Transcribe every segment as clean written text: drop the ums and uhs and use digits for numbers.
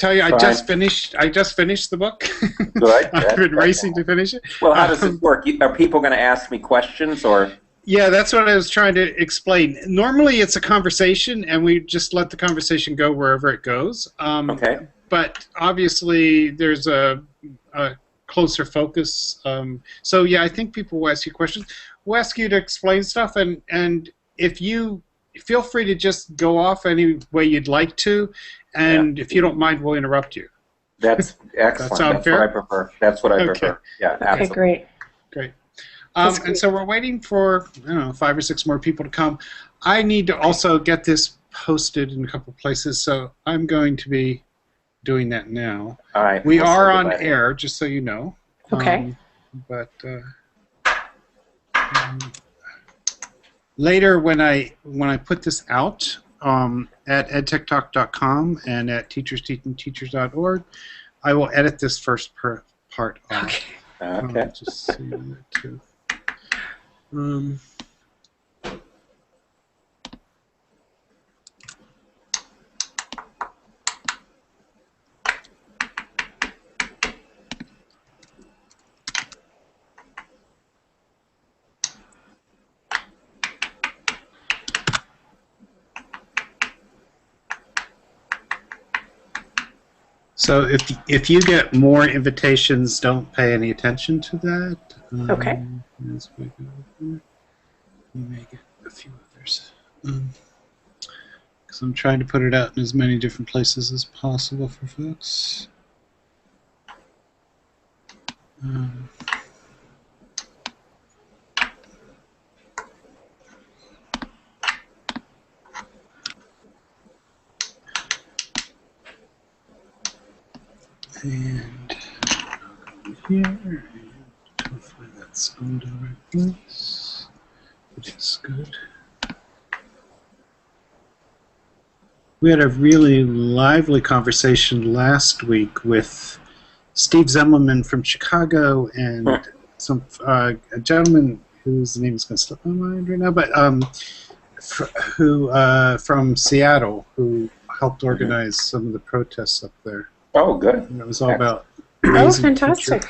tell you, I just finished the book. Good. I've been racing to finish it. Well, how does it work? Are people going to ask me questions, or? Yeah, that's what I was trying to explain. Normally, it's a conversation, and we just let the conversation go wherever it goes. Okay. But obviously, there's a closer focus. So yeah, I think people will ask you questions. We'll ask you to explain stuff, and if you feel free to just go off any way you'd like to, and if you don't mind, we'll interrupt you. That's excellent. That sound fair? What I prefer. That's what I prefer. Yeah, absolutely. Okay, great. And so we're waiting for 5 or 6 more people to come. I need to also get this posted in a couple places, so I'm going to be doing that now. All right. We are on air, just so you know. Okay. But later, when I put this out at edtechtalk.com and at teachersteachingteachers.org, I will edit this first part off. Okay. Just see that too. So if you get more invitations, don't pay any attention to that. Okay. As we go here, we may get a few others. Because I'm trying to put it out in as many different places as possible for folks. And here, and hopefully that's going to the right place, which is good. We had a really lively conversation last week with Steve Zemmelman from Chicago and some a gentleman whose name is going to slip my mind right now, but who from Seattle, who helped organize some of the protests up there. Oh, good. And it was all about fantastic.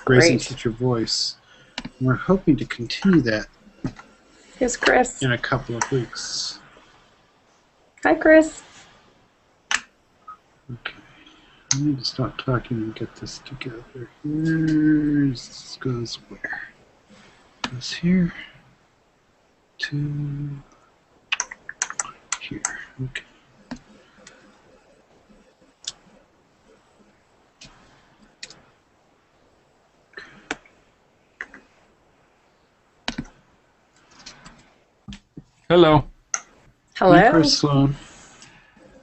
raising teacher voice. And we're hoping to continue that. Here's Chris. In a couple of weeks. Hi, Chris. Okay. I need to stop talking and get this together. This goes where? Goes here to here. Okay. Hello. Hello. Hi, Chris Sloan.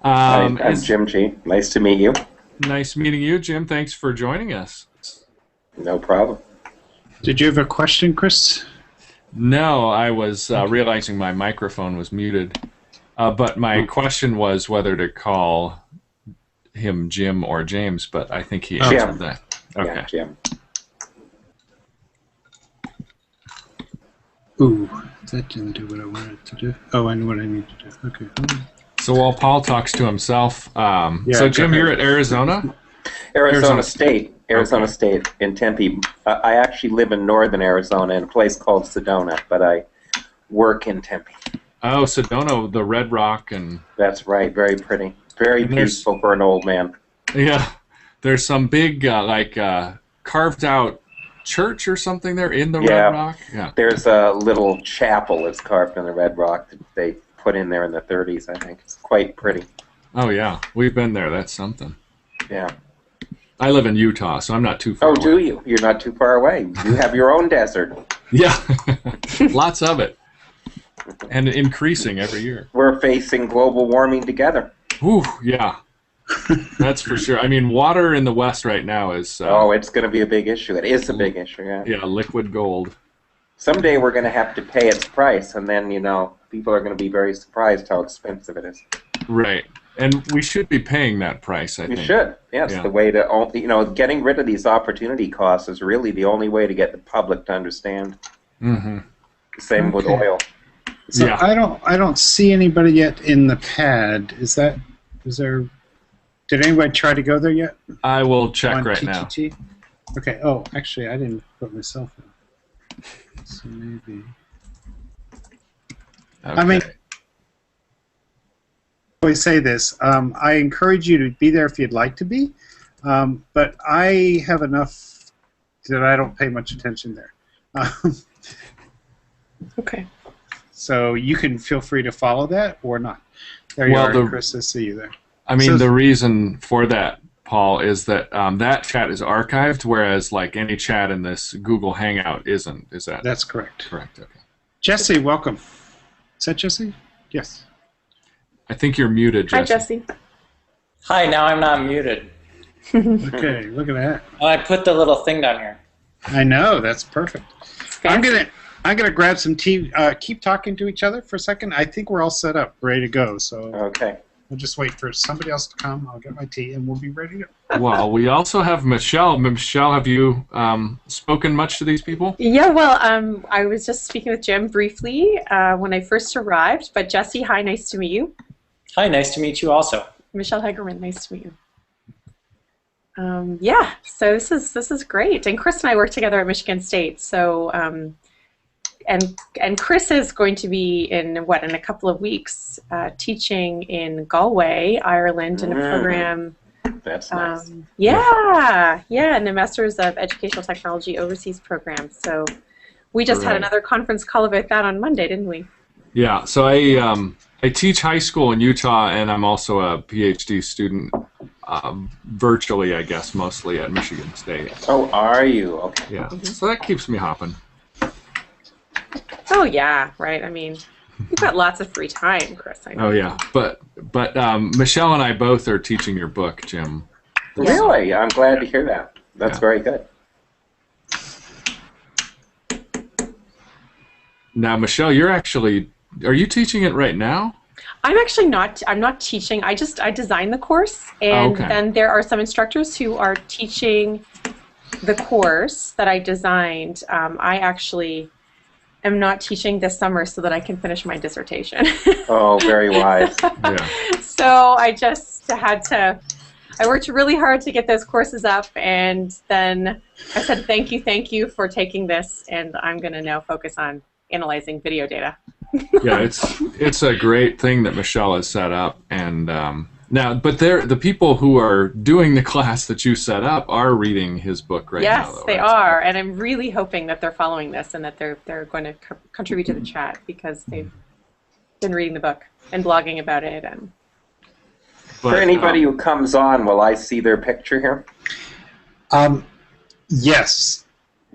I'm Jim G. Nice to meet you. Nice meeting you, Jim. Thanks for joining us. No problem. Did you have a question, Chris? No, I was realizing my microphone was muted. But my question was whether to call him Jim or James, but I think he answered that. Okay. Yeah, Jim. Ooh, that didn't do what I wanted it to do. Oh, I know what I need to do. Okay. So while Paul talks to himself, so Jim, you're at Arizona? Arizona State in Tempe. I actually live in northern Arizona in a place called Sedona, but I work in Tempe. Oh, Sedona, the Red Rock and... That's right, very pretty. Very peaceful for an old man. Yeah, there's some big, carved out church or something there in the Red Rock? Yeah. There's a little chapel that's carved in the Red Rock that they put in there in the 30s, I think. It's quite pretty. Oh, yeah. We've been there. That's something. Yeah. I live in Utah, so I'm not too far away. Oh, do you? You're not too far away. You have your own desert. Yeah. Lots of it. And increasing every year. We're facing global warming together. Ooh, yeah. That's for sure. I mean, water in the West right now is... oh, it's going to be a big issue. It is a big issue, yeah. Yeah, liquid gold. Someday we're going to have to pay its price, and then, people are going to be very surprised how expensive it is. Right. And we should be paying that price, I think. You should. Yes, the way to... getting rid of these opportunity costs is really the only way to get the public to understand. Mm-hmm. Same with oil. So I don't see anybody yet in the pad. Is there... Did anybody try to go there yet? I will check On right TTT? Okay. Oh, actually, I didn't put myself in. So maybe. now. I mean, Okay. I always say this. I encourage you to be there if you'd like to be, but I have enough that I don't pay much attention there. Okay. So you can feel free to follow that or not. There you Well, are, Chris. I see you there. I mean, So- the reason for that, Paul, is that that chat is archived, whereas like any chat in this Google Hangout isn't. Is that That's correct. correct? Okay. Jesse, welcome. Is that Jesse? Yes. I think you're muted, Jesse. Hi, Jesse. Hi, now I'm not muted. Okay, look at that. Oh, I put the little thing down here. I know, that's perfect. I'm Fancy. gonna grab some tea. Keep talking to each other for a second. I think we're all set up, ready to go. So Okay. we'll just wait for somebody else to come. I'll get my tea, and we'll be ready to go. Well, we also have Michelle. Michelle, have you spoken much to these people? Yeah, well, I was just speaking with Jim briefly when I first arrived. But Jesse, hi, nice to meet you. Hi, nice to meet you also. Michelle Hegerman, nice to meet you. Yeah, so this is great. And Chris and I work together at Michigan State. So and Chris is going to be in a couple of weeks teaching in Galway, Ireland, in a program. That's nice. Yeah, in the Masters of Educational Technology Overseas program. So we just had Right. another conference call about that on Monday, didn't we? Yeah. So I teach high school in Utah, and I'm also a PhD student, virtually, I guess, mostly at Michigan State. Oh, are you? Okay. Yeah. So that keeps me hopping. Oh yeah, right. I mean, you've got lots of free time, Chris. I know. Oh yeah. But Michelle and I both are teaching your book, Jim. Really? I'm glad to hear that. That's Yeah. very good. Now, Michelle, are you teaching it right now? I'm actually not. I'm not teaching. I design the course, and Okay. then there are some instructors who are teaching the course that I designed. I actually am not teaching this summer so that I can finish my dissertation. Oh, very wise. Yeah. So I just had to. I worked really hard to get those courses up, and then I said thank you for taking this, and I'm going to now focus on analyzing video data. Yeah, it's a great thing that Michelle has set up, and now, but the people who are doing the class that you set up are reading his book right now. Yes, Though, they right? are, and I'm really hoping that they're following this and that they're going to contribute to the chat because they've been reading the book and blogging about it. And But, For anybody who comes on, will I see their picture here? Yes.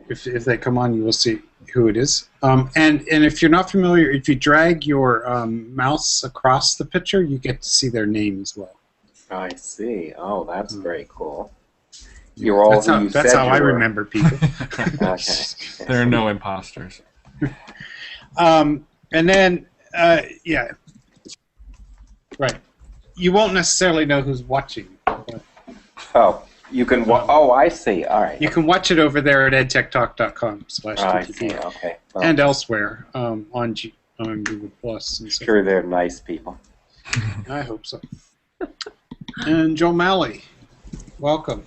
If they come on, you will see who it is. And if you're not familiar, if you drag your mouse across the picture, you get to see their name as well. I see. Oh, that's very cool. You're all That's who how, you that's said how you I were. remember people. Okay. there are no imposters. And then, yeah. Right. You won't necessarily know who's watching. But Oh, you can. Oh, I see. All right. you can watch it over there at I see. edtechtalk.com/TTT Okay. Well, and elsewhere on Google Plus and so sure, they're nice people. I hope so. And Joe Malley, welcome.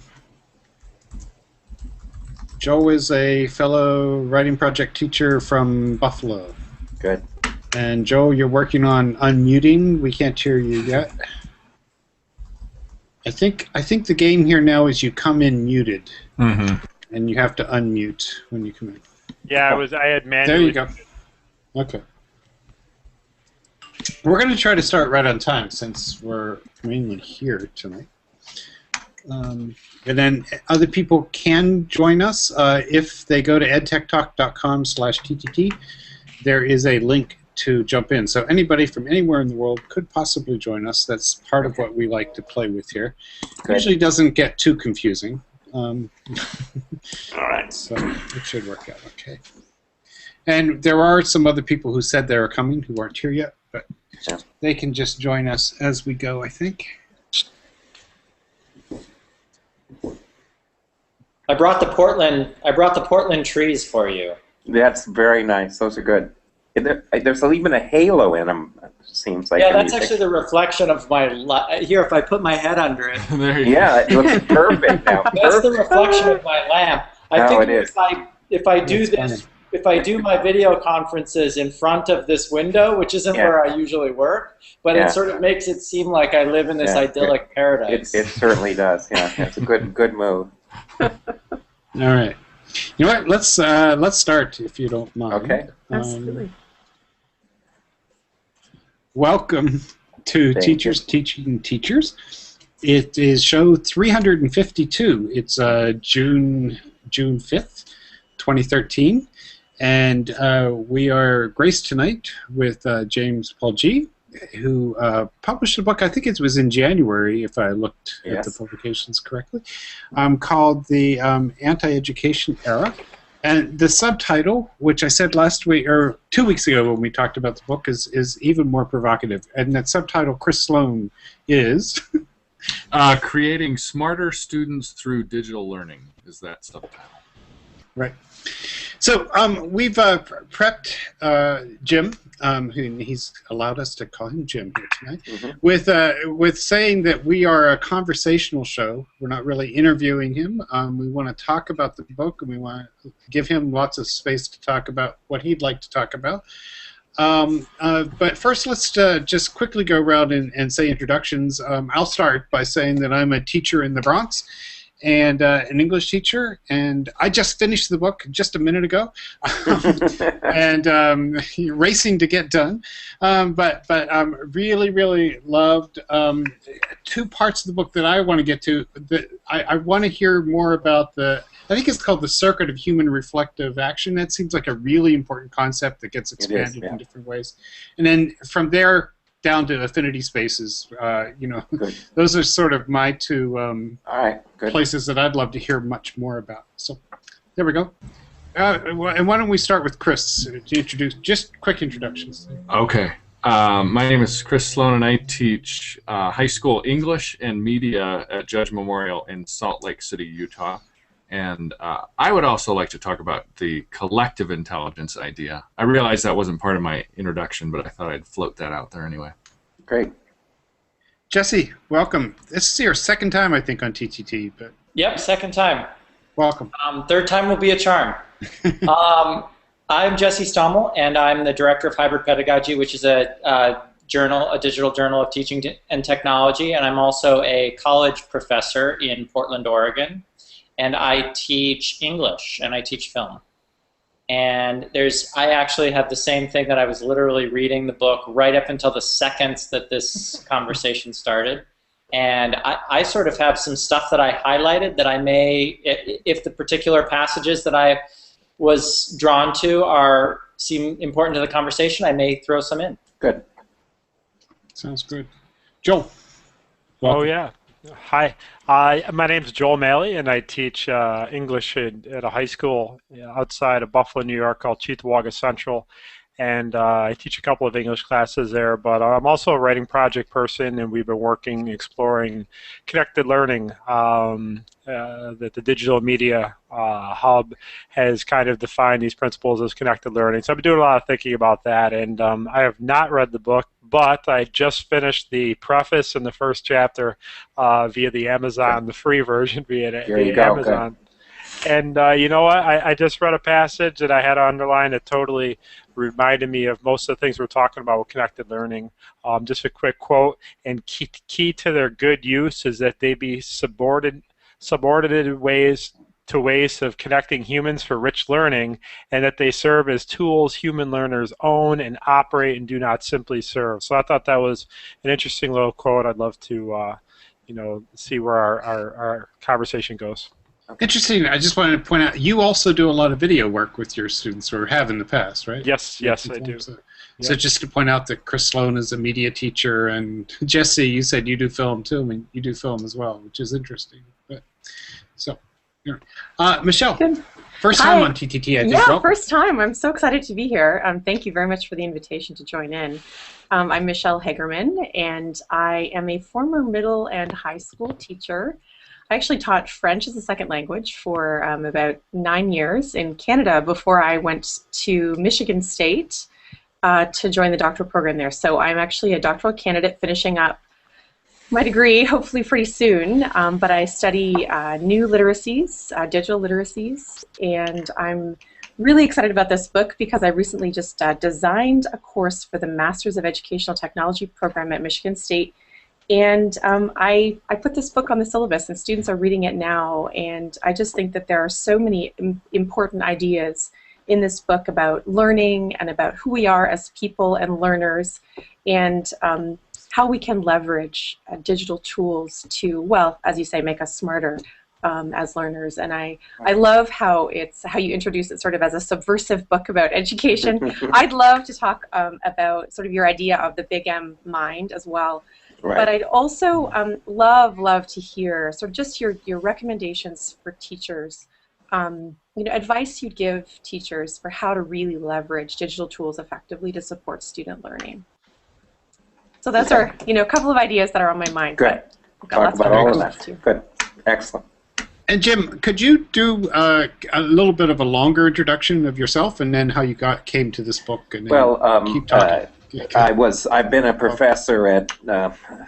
Joe is a fellow writing project teacher from Buffalo. Good. And Joe, you're working on unmuting. We can't hear you yet. I think the game here now is you come in muted, Mm-hmm. and you have to unmute when you come in. Yeah, I had manually. There you go. Okay. We're going to try to start right on time since we're mainly here tonight. And then other people can join us if they go to edtechtalk.com/TTT. There is a link to jump in. So anybody from anywhere in the world could possibly join us. That's part of what we like to play with here. Good. Usually doesn't get too confusing. All right. So it should work out okay. And there are some other people who said they were coming who aren't here yet, but Yeah. they can just join us as we go, I think. I brought the Portland trees for you. That's very nice. Those are good. There's even a halo in them. Seems like. Yeah, that's actually the reflection of my here. If I put my head under it, There you Yeah, it looks perfect now. that's the reflection of my lamp. I Oh, think it is. if I do That's this, if I do my video conferences in front of this window, which isn't Yeah. where I usually work, but Yeah. it sort of makes it seem like I live in this Yeah, idyllic paradise. It certainly does. Yeah, it's a good move. All right. You know what? Let's start if you don't mind. Okay. Absolutely. Welcome to Thank Teachers Teaching Teachers. It is show 352. It's June 5th, 2013, and we are graced tonight with James Paul G., who published a book. I think it was in January, if I looked at the Yes. publications correctly, called The Anti-Education Era. And the subtitle, which I said last week or 2 weeks ago when we talked about the book, is even more provocative. And that subtitle, Chris Sloan, is Creating Smarter Students Through Digital Learning is that subtitle. right. So we've prepped Jim, who he's allowed us to call him Jim here tonight, with saying that we are a conversational show. We're not really interviewing him. We want to talk about the book, and we want to give him lots of space to talk about what he'd like to talk about. But first, let's just quickly go around and say introductions. I'll start by saying that I'm a teacher in the Bronx and an English teacher, and I just finished the book just a minute ago, and racing to get done. But really, really loved two parts of the book that I want to get to. That I want to hear more about I think it's called the circuit of human reflective action. That seems like a really important concept that gets expanded in different ways. And then from there down to affinity spaces, those are sort of my two All right. Good. places that I'd love to hear much more about. So there we go. And why don't we start with Chris to introduce, just quick introductions. Okay. My name is Chris Sloan, and I teach high school English and media at Judge Memorial in Salt Lake City, Utah. And I would also like to talk about the collective intelligence idea. I realized that wasn't part of my introduction, but I thought I'd float that out there anyway. Great. Jesse, welcome. This is your second time, I think, on TTT, but Yep, second time. welcome. Third time will be a charm. I'm Jesse Stommel, and I'm the director of hybrid pedagogy, which is a digital journal of teaching and technology, and I'm also a college professor in Portland, Oregon. And I teach English, and I teach film. And I actually have the same thing that I was literally reading the book right up until the seconds that this conversation started. And I sort of have some stuff that I highlighted that I may, if the particular passages that I was drawn to seem important to the conversation, I may throw some in. Good. Sounds good. Joel. Oh, welcome. yeah. Hi. My name's Joel Malley, and I teach English at a high school outside of Buffalo, New York called Cheektowaga Central. And I teach a couple of English classes there, but I'm also a writing project person, and we've been exploring connected learning. That the digital media hub has kind of defined these principles as connected learning. So I've been doing a lot of thinking about that, and I have not read the book, but I just finished the preface and the first chapter via the Amazon, the free version via Amazon. And you know what? I just read a passage that I had underlined that totally reminded me of most of the things we're talking about with connected learning. Just a quick quote, and key to their good use is that they be subordinated ways of connecting humans for rich learning, and that they serve as tools human learners own and operate and do not simply serve. So I thought that was an interesting little quote. I'd love to see where our conversation goes. Interesting. I just wanted to point out, you also do a lot of video work with your students, or have in the past, right? Yes, I do. So just to point out that Chris Sloan is a media teacher, and Jesse, you said you do film too. I mean, you do film as well, which is interesting. But so, Michelle, Good. first time on TTT, I think. Yeah, Welcome. first time. I'm so excited to be here. Thank you very much for the invitation to join in. I'm Michelle Hagerman, and I am a former middle and high school teacher. I actually taught French as a second language for about 9 years in Canada before I went to Michigan State to join the doctoral program there. So I'm actually a doctoral candidate finishing up my degree, hopefully pretty soon, but I study new literacies, digital literacies, and I'm really excited about this book because I recently just designed a course for the Masters of Educational Technology program at Michigan State, and I put this book on the syllabus, and students are reading it now, and I just think that there are so many important ideas in this book about learning and about who we are as people and learners, and how we can leverage digital tools to, well, as you say, make us smarter as learners. And I love how you introduce it sort of as a subversive book about education. I'd love to talk about sort of your idea of the Big M mind as well. Right. But I'd also love to hear sort of just your recommendations for teachers, advice you'd give teachers for how to really leverage digital tools effectively to support student learning. So that's our, a couple of ideas that are on my mind. Good. Talk about all of that. Too. Good. Excellent. And Jim, could you do a little bit of a longer introduction of yourself and then how you came to this book? And keep talking. I've been a professor at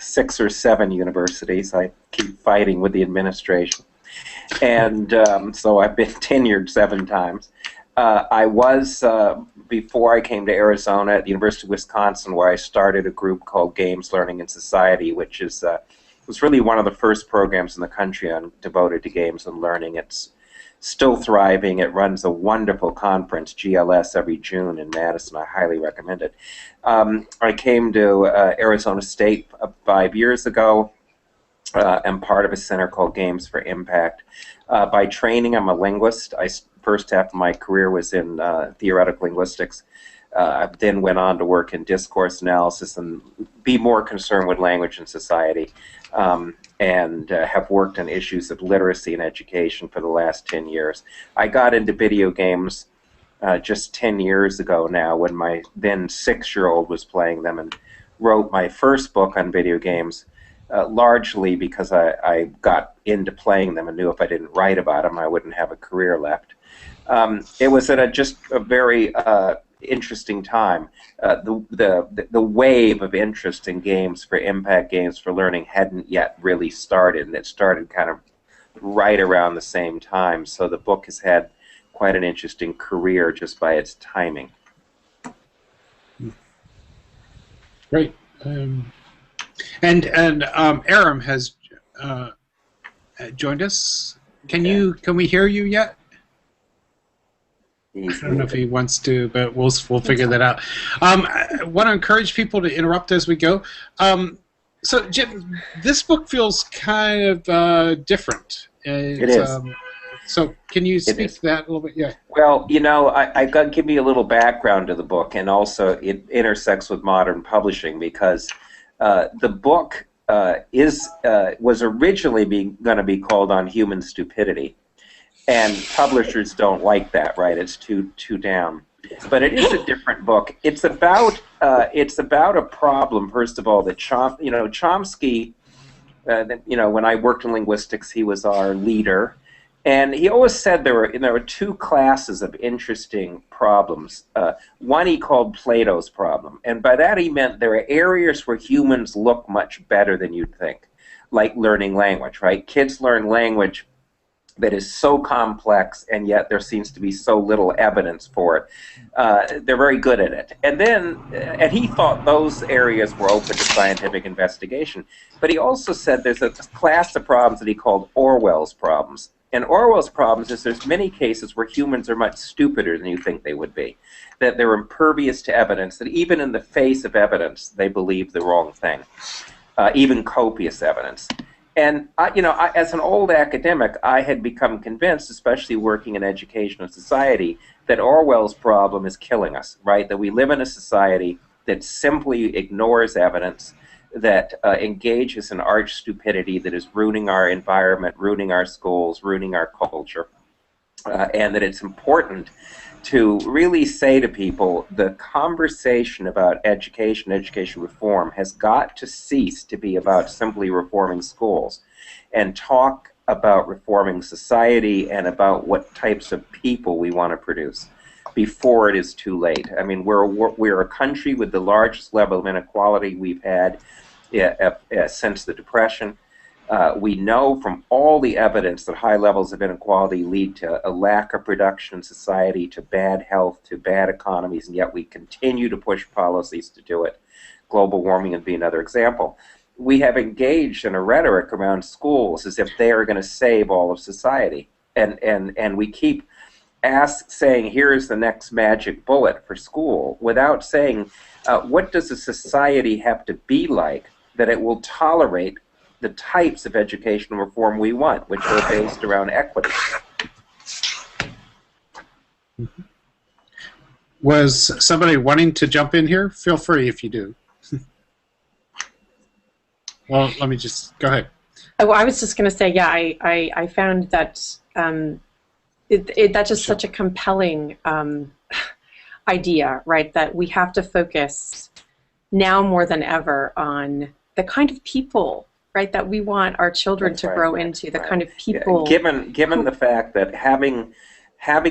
6 or 7 universities. I keep fighting with the administration. And so I've been tenured 7 times. I was, before I came to Arizona, at the University of Wisconsin, where I started a group called Games, Learning, and Society, which is was really one of the first programs in the country devoted to games and learning. It's still thriving. It runs a wonderful conference, GLS, every June in Madison. I highly recommend it. I came to Arizona State 5 years ago. I'm part of a center called Games for Impact. By training, I'm a linguist. First half of my career was in theoretical linguistics. I then went on to work in discourse analysis and be more concerned with language and society, and have worked on issues of literacy and education for the last 10 years. I got into video games just 10 years ago now, when my then 6-year-old was playing them, and wrote my first book on video games, largely because I got into playing them and knew if I didn't write about them, I wouldn't have a career left. It was at just a very interesting time. The wave of interest in games for impact, games for learning, hadn't yet really started, and it started kind of right around the same time. So the book has had quite an interesting career just by its timing. Great. And Aram has joined us. Can we hear you yet? I don't know if he wants to, but we'll figure that out. I want to encourage people to interrupt as we go. So, Jim, this book feels kind of different. It is. So, can you speak to that a little bit? Yeah. Well, I got to give you a little background to the book, and also it intersects with modern publishing, because the book was originally going to be called On Human Stupidity. And publishers don't like that, right? It's too down. But it is a different book. It's about a problem, first of all, that Chomsky. When I worked in linguistics, he was our leader, and he always said there were 2 classes of interesting problems. One he called Plato's problem, and by that he meant there are areas where humans look much better than you'd think, like learning language, right? Kids learn language that is so complex, and yet there seems to be so little evidence for it. They're very good at it. And he thought those areas were open to scientific investigation. But he also said there's a class of problems that he called Orwell's problems. And Orwell's problems is there's many cases where humans are much stupider than you think they would be, that they're impervious to evidence, that even in the face of evidence, they believe the wrong thing, even copious evidence. And as an old academic, I had become convinced, especially working in education and society, that Orwell's problem is killing us, right? That we live in a society that simply ignores evidence, that engages in arch stupidity, that is ruining our environment, ruining our schools, ruining our culture, and that it's important to really say to people the conversation about education reform has got to cease to be about simply reforming schools, and talk about reforming society and about what types of people we want to produce. before it is too late. I mean, we're a country with the largest level of inequality we've had since the Depression. We know from all the evidence that high levels of inequality lead to a lack of production in society, to bad health, to bad economies, and yet we continue to push policies to do it. Global warming would be another example. We have engaged in a rhetoric around schools as if they are going to save all of society. And we keep saying, here's the next magic bullet for school, without saying, what does a society have to be like that it will tolerate the types of educational reform we want, which are based around equity. Was somebody wanting to jump in here? Feel free if you do. Well, let me just go ahead. Oh, I was just going to say, yeah, I found that that's just such a compelling idea, right? That we have to focus now more than ever on the kind of people, right, that we want our children to grow into, the kind of people. Given the fact that having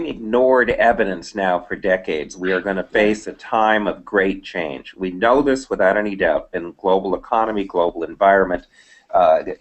ignored evidence now for decades, we are going to face a time of great change. We know this without any doubt in global economy, global environment,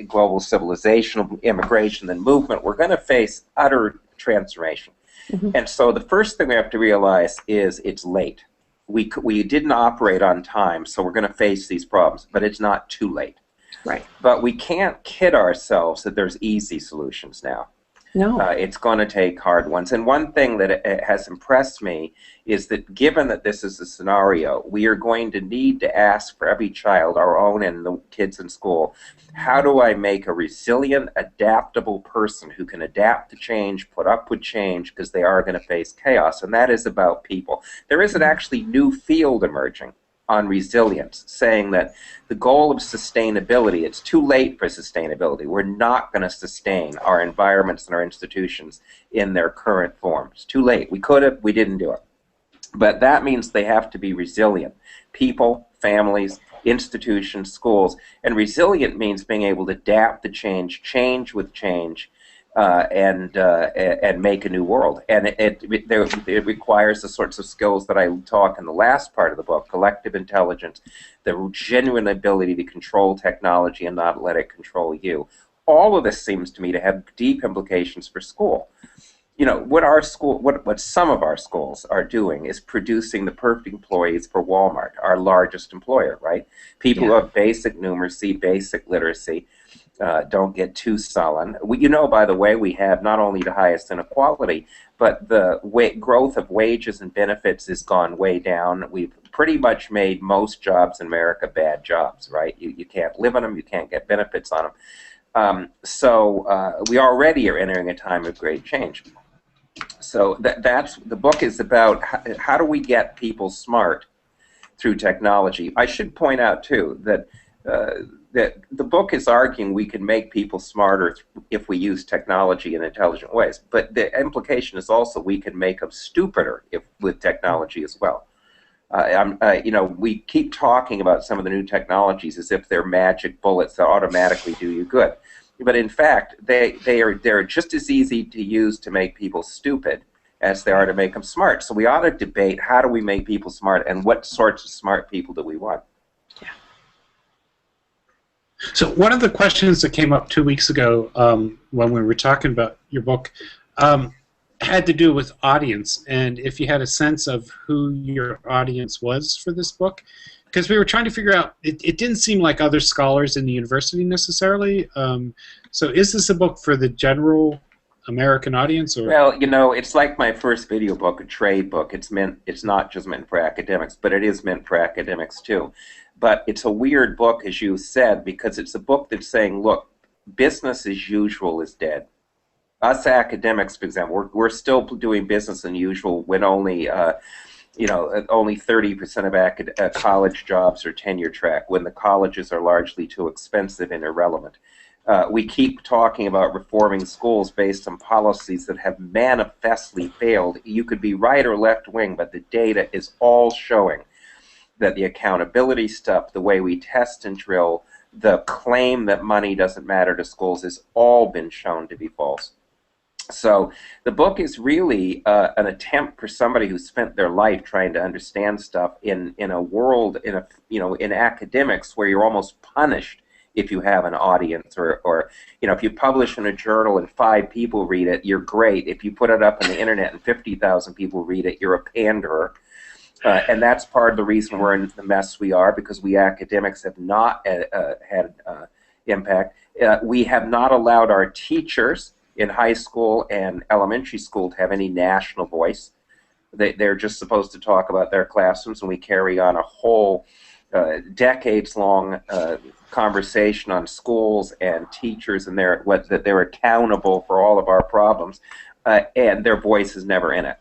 global civilization, immigration, and movement. We're going to face utter transformation. Mm-hmm. And so the first thing we have to realize is it's late. We didn't operate on time, so we're going to face these problems, but it's not too late. Right. But we can't kid ourselves that there's easy solutions now. No. It's going to take hard ones. And one thing that has impressed me is that given that this is a scenario, we are going to need to ask for every child, our own and the kids in school, how do I make a resilient, adaptable person who can adapt to change, put up with change, because they are going to face chaos. And that is about people. There is an actually new field emerging on resilience, saying that the goal of sustainability, it's too late for sustainability. We're not going to sustain our environments and our institutions in their current form. It's too late. We could have, we didn't do it. But that means they have to be resilient. People, families, institutions, schools. And resilient means being able to adapt to change with change, and make a new world. And it requires the sorts of skills that I talk in the last part of the book: collective intelligence, the genuine ability to control technology and not let it control you. All of this seems to me to have deep implications for school. You know, what some of our schools are doing is producing the perfect employees for Walmart, our largest employer, right? People who have basic numeracy, basic literacy, don't get too sullen. You know, by the way, we have not only the highest inequality, but the growth of wages and benefits has gone way down. We've pretty much made most jobs in America bad jobs, right? You can't live on them, you can't get benefits on them. So we already are entering a time of great change. So that's the book is about how do we get people smart through technology. I should point out too that the book is arguing we can make people smarter if we use technology in intelligent ways, but the implication is also we can make them stupider with technology as well. You know, we keep talking about some of the new technologies as if they're magic bullets that automatically do you good. But in fact, they're just as easy to use to make people stupid as they are to make them smart. So we ought to debate, how do we make people smart, and what sorts of smart people do we want? Yeah. So one of the questions that came up 2 weeks ago when we were talking about your book had to do with audience, and if you had a sense of who your audience was for this book. Because we were trying to figure out, it didn't seem like other scholars in the university necessarily. So is this a book for the general American audience? Or? Well, you know, it's like my first video book, a trade book. It's not just meant for academics, but it is meant for academics too. But it's a weird book, as you said, because it's a book that's saying, look, business as usual is dead. Us academics, for example, we're still doing business as usual when only you know, only 30% of college jobs are tenure track, when the colleges are largely too expensive and irrelevant. We keep talking about reforming schools based on policies that have manifestly failed. You could be right or left wing, but the data is all showing that the accountability stuff, the way we test and drill, the claim that money doesn't matter to schools has all been shown to be false. So the book is really an attempt for somebody who spent their life trying to understand stuff in a world, in academics, where you're almost punished if you have an audience, or if you publish in a journal and 5 people read it, you're great. If you put it up on the internet and 50,000 people read it, you're a panderer. And that's part of the reason we're in the mess we are, because we academics have not had impact. We have not allowed our teachers in high school and elementary school to have any national voice. They're just supposed to talk about their classrooms, and we carry on a whole decades-long conversation on schools and teachers and that they're accountable for all of our problems, and their voice is never in it.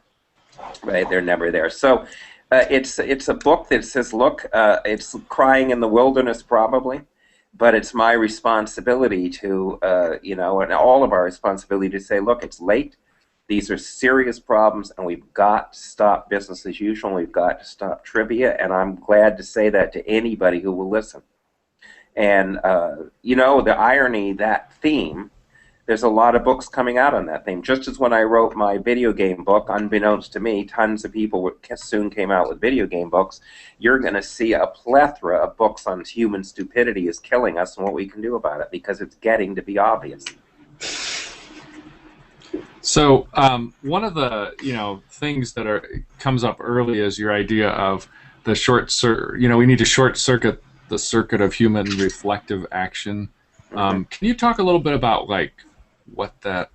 Right? They're never there. So it's a book that says, look, it's crying in the wilderness probably, but it's my responsibility to, and all of our responsibility to say, look, it's late. These are serious problems, and we've got to stop business as usual. We've got to stop trivia, and I'm glad to say that to anybody who will listen. And, the irony, that theme, there's a lot of books coming out on that theme. Just as when I wrote my video game book, unbeknownst to me, tons of people soon came out with video game books. You're going to see a plethora of books on human stupidity is killing us and what we can do about it, because it's getting to be obvious. So one of the things that comes up early is your idea of the we need to short circuit the circuit of human reflective action. Can you talk a little bit about what that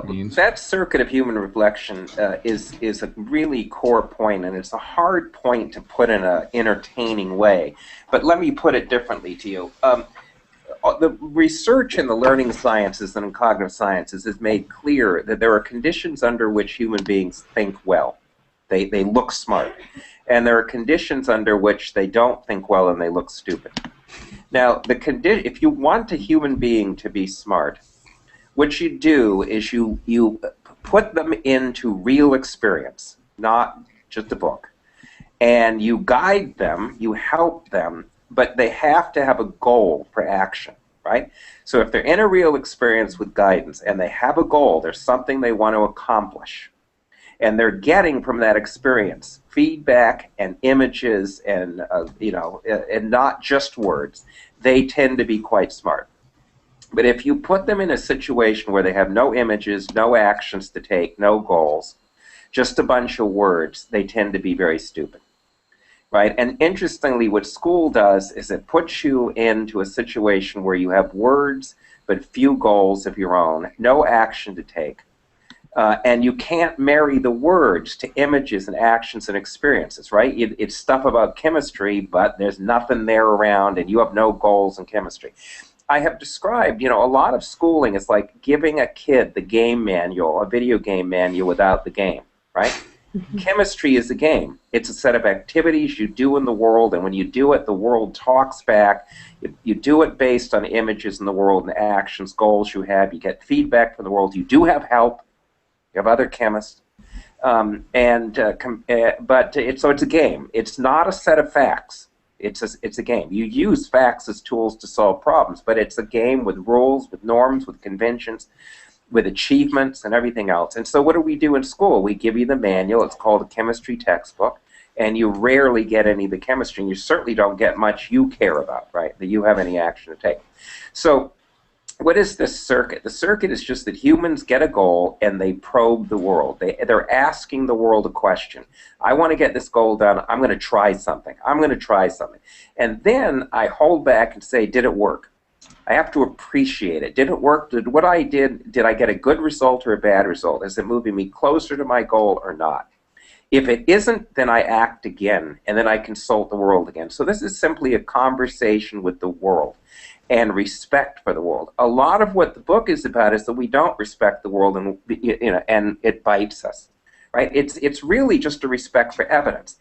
means? That circuit of human reflection is a really core point, and it's a hard point to put in an entertaining way. But let me put it differently to you. The research in the learning sciences and in cognitive sciences has made clear that there are conditions under which human beings think well. They look smart. And there are conditions under which they don't think well and they look stupid. Now, if you want a human being to be smart, what you do is you put them into real experience, not just a book. And you guide them, you help them, but they have to have a goal for action, right? So if they're in a real experience with guidance and they have a goal, there's something they want to accomplish, and they're getting from that experience feedback and images and and not just words, they tend to be quite smart. But if you put them in a situation where they have no images, no actions to take, no goals, just a bunch of words, they tend to be very stupid. Right? And interestingly, what school does is it puts you into a situation where you have words but few goals of your own, no action to take. And you can't marry the words to images and actions and experiences, right? It's stuff about chemistry, but there's nothing there around, and you have no goals in chemistry. I have described, a lot of schooling is like giving a kid the game manual, a video game manual without the game, right? Chemistry is a game. It's a set of activities you do in the world, and when you do it, the world talks back. You do it based on images in the world and actions, goals you have. You get feedback from the world. You do have help. You have other chemists. But it's a game. It's not a set of facts. It's a game. You use facts as tools to solve problems, but it's a game with rules, with norms, with conventions, with achievements and everything else. And so what do we do in school? We give you the manual. It's called a chemistry textbook, and you rarely get any of the chemistry, and you certainly don't get much you care about, right, that you have any action to take. So what is this circuit? The circuit is just that humans get a goal and they probe the world. They're asking the world a question. I want to get this goal done. I'm going to try something. I'm going to try something. And then I hold back and say, did it work? I have to appreciate it. Did it work? Did I get a good result or a bad result? Is it moving me closer to my goal or not? If it isn't, then I act again, and then I consult the world again. So this is simply a conversation with the world and respect for the world. A lot of what the book is about is that we don't respect the world, and and it bites us, right? It's really just a respect for evidence.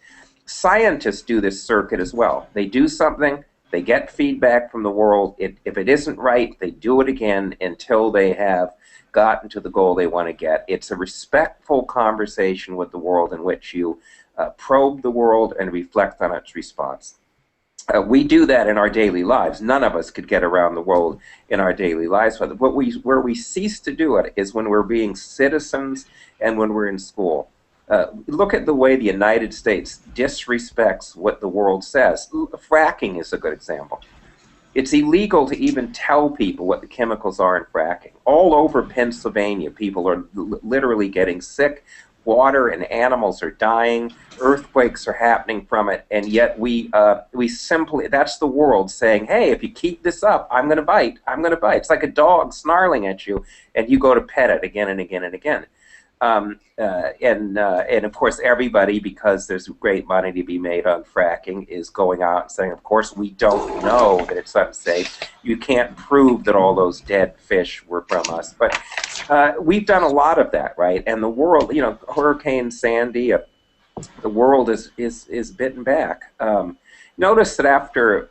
Scientists do this circuit as well. They do something, they get feedback from the world. If it isn't right, they do it again until they have gotten to the goal they want to get. It's a respectful conversation with the world in which you probe the world and reflect on its response. We do that in our daily lives. None of us could get around the world in our daily lives. But where we cease to do it is when we're being citizens and when we're in school. Look at the way the United States disrespects what the world says. Fracking is a good example. It's illegal to even tell people what the chemicals are in fracking. All over Pennsylvania, people are literally getting sick. Water and animals are dying. Earthquakes are happening from it, and yet we simply, that's the world saying, hey, if you keep this up, I'm going to bite. I'm going to bite. It's like a dog snarling at you, and you go to pet it again and again and again. And of course, everybody, because there's great money to be made on fracking, is going out and saying, of course, we don't know that it's unsafe. You can't prove that all those dead fish were from us. But we've done a lot of that, right? And the world, you know, Hurricane Sandy, the world is bitten back. Notice that after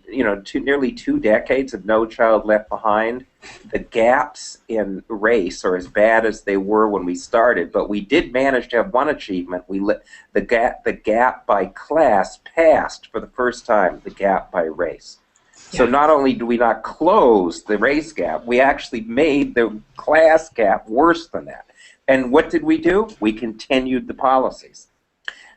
nearly 2 decades of No Child Left Behind, the gaps in race are as bad as they were when we started. But we did manage to have one achievement. The gap by class passed for the first time the gap by race. So not only do we not close the race gap, we actually made the class gap worse than that. And what did we do? We continued the policies.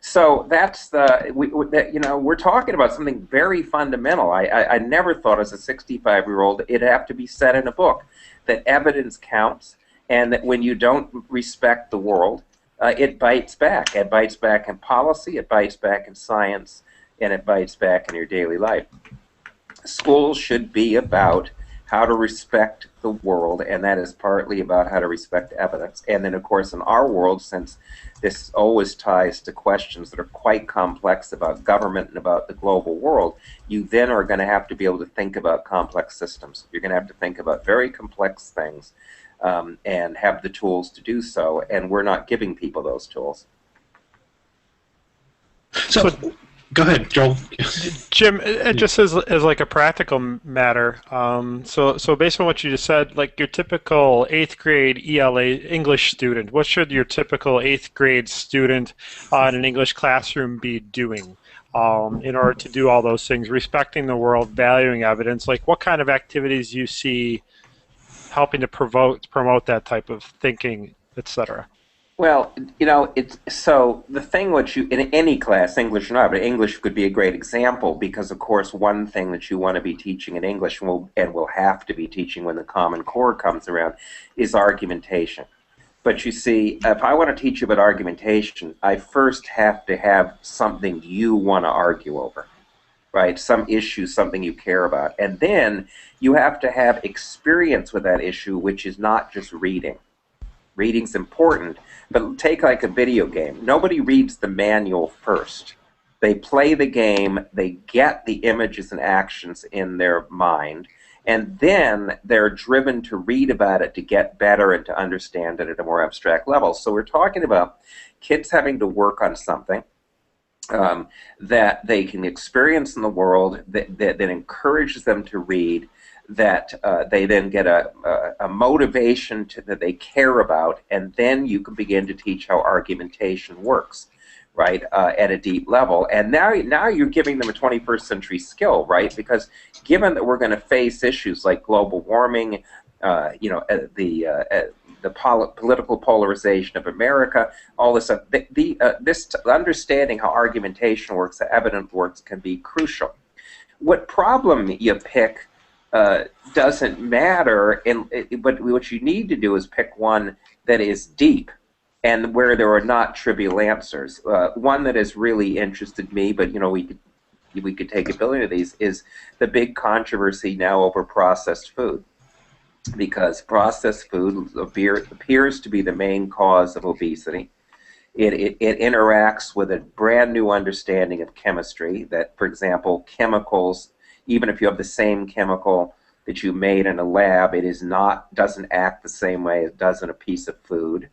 So that's we're talking about something very fundamental. I never thought as a 65-year-old it'd have to be said in a book that evidence counts, and that when you don't respect the world, it bites back. It bites back in policy, it bites back in science, and it bites back in your daily life. Schools should be about how to respect the world, and that is partly about how to respect evidence. And then, of course, in our world, since this always ties to questions that are quite complex about government and about the global world, you then are going to have to be able to think about complex systems. You're going to have to think about very complex things and have the tools to do so, and we're not giving people those tools. So go ahead, Joel. Jim, just as like a practical matter, so based on what you just said, like your typical 8th grade ELA English student, what should your typical 8th grade student in an English classroom be doing in order to do all those things, respecting the world, valuing evidence? Like what kind of activities you see helping to promote that type of thinking, etc.? Well, you know, so the thing in any class, English or not, but English could be a great example because, of course, one thing that you want to be teaching in English and will have to be teaching when the Common Core comes around is argumentation. But you see, if I want to teach you about argumentation, I first have to have something you want to argue over, right? Some issue, something you care about. And then you have to have experience with that issue, which is not just reading. Reading's important, but take like a video game. Nobody reads the manual first. They play the game, they get the images and actions in their mind, and then they're driven to read about it to get better and to understand it at a more abstract level. So we're talking about kids having to work on something that they can experience in the world that encourages them to read, that they then get a motivation that they care about, and then you can begin to teach how argumentation works, right, at a deep level. And now you're giving them a 21st century skill, right, because given that we're going to face issues like global warming, the political polarization of America, all this stuff, this understanding how argumentation works, how evidence works, can be crucial. What problem you pick doesn't matter, but what you need to do is pick one that is deep and where there are not trivial answers. One that has really interested me, but you know, we could take a billion of these, is the big controversy now over processed food, because processed food appears to be the main cause of obesity. It interacts with a brand new understanding of chemistry that, for example, chemicals, even if you have the same chemical that you made in a lab, doesn't act the same way as it does in a piece of food.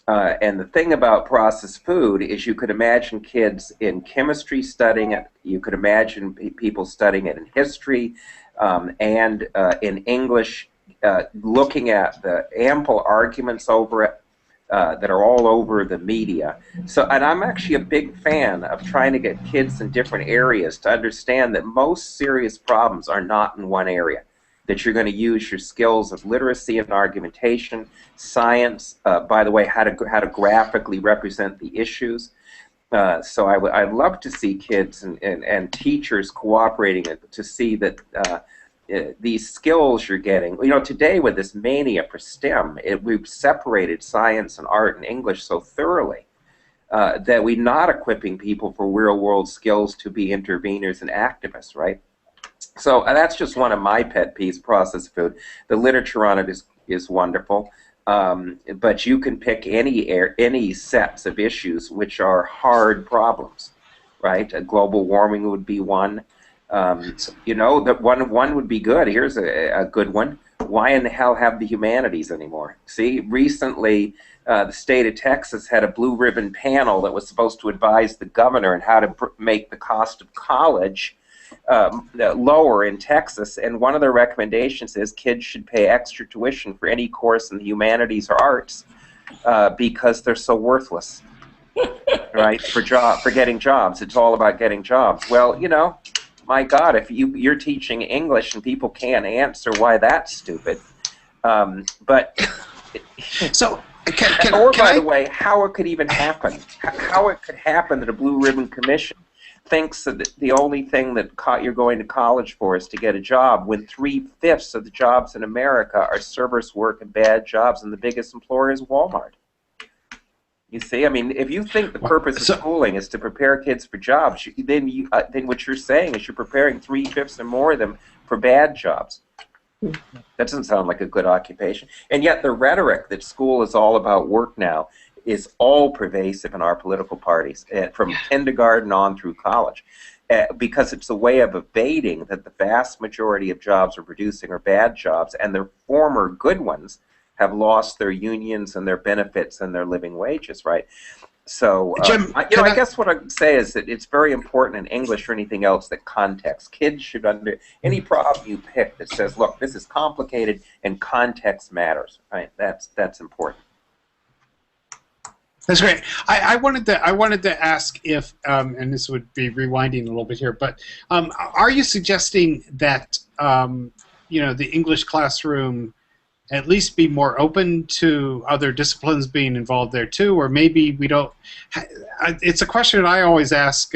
And the thing about processed food is you could imagine kids in chemistry studying it, you could imagine people studying it in history and in English, looking at the ample arguments over it. that are all over the media. So, and I'm actually a big fan of trying to get kids in different areas to understand that most serious problems are not in one area, that you're going to use your skills of literacy and argumentation, science, by the way, how to graphically represent the issues. So I'd love to see kids and teachers cooperating to see that these skills you're getting. You know, today with this mania for STEM, we've separated science and art and English so thoroughly that we're not equipping people for real-world skills to be interveners and activists, right? So that's just one of my pet peeves, processed food. The literature on it is wonderful. But you can pick any sets of issues which are hard problems, right? Global warming would be one. You know, that one would be good. Here's a good one. Why in the hell have the humanities anymore? See, recently the state of Texas had a blue ribbon panel that was supposed to advise the governor on how to make the cost of college lower in Texas, and one of their recommendations is kids should pay extra tuition for any course in the humanities or arts because they're so worthless, right? For getting jobs, it's all about getting jobs. Well, you know, my God, if you're teaching English and people can't answer why that's stupid, but so. By the way, how it could even happen? How it could happen that a blue ribbon commission thinks that the only thing that you're going to college for is to get a job, when 3/5 of the jobs in America are service work and bad jobs, and the biggest employer is Walmart. You see, I mean, if you think the purpose of schooling is to prepare kids for jobs, then what you're saying is you're preparing 3/5 or more of them for bad jobs. That doesn't sound like a good occupation. And yet the rhetoric that school is all about work now is all pervasive in our political parties, from kindergarten on through college, because it's a way of evading that the vast majority of jobs we're producing are bad jobs, and the former good ones have lost their unions and their benefits and their living wages, right? So, Jim, I guess what I would say is that it's very important in English or anything else that context. Kids should any problem you pick that says, look, this is complicated and context matters, right? That's important. That's great. I wanted to ask if, and this would be rewinding a little bit here, but are you suggesting that the English classroom at least be more open to other disciplines being involved there too, or maybe we don't? It's a question I always ask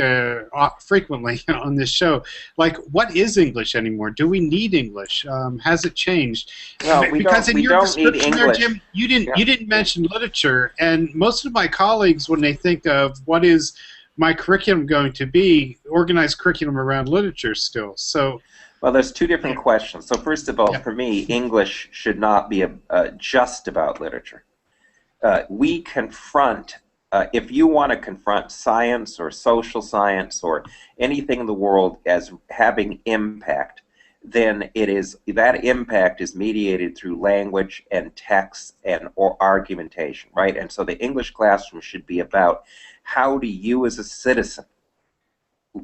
frequently on this show. Like, what is English anymore? Do we need English? Has it changed? Well, because in your description there, English. Jim, you didn't mention literature, and most of my colleagues, when they think of what is my curriculum going to be, organized curriculum around literature still. So. Well, there's two different questions. So first of all, for me, English should not be just about literature. We confront, if you want to confront science or social science or anything in the world as having impact, then that impact is mediated through language and text or argumentation, right? And so the English classroom should be about how do you as a citizen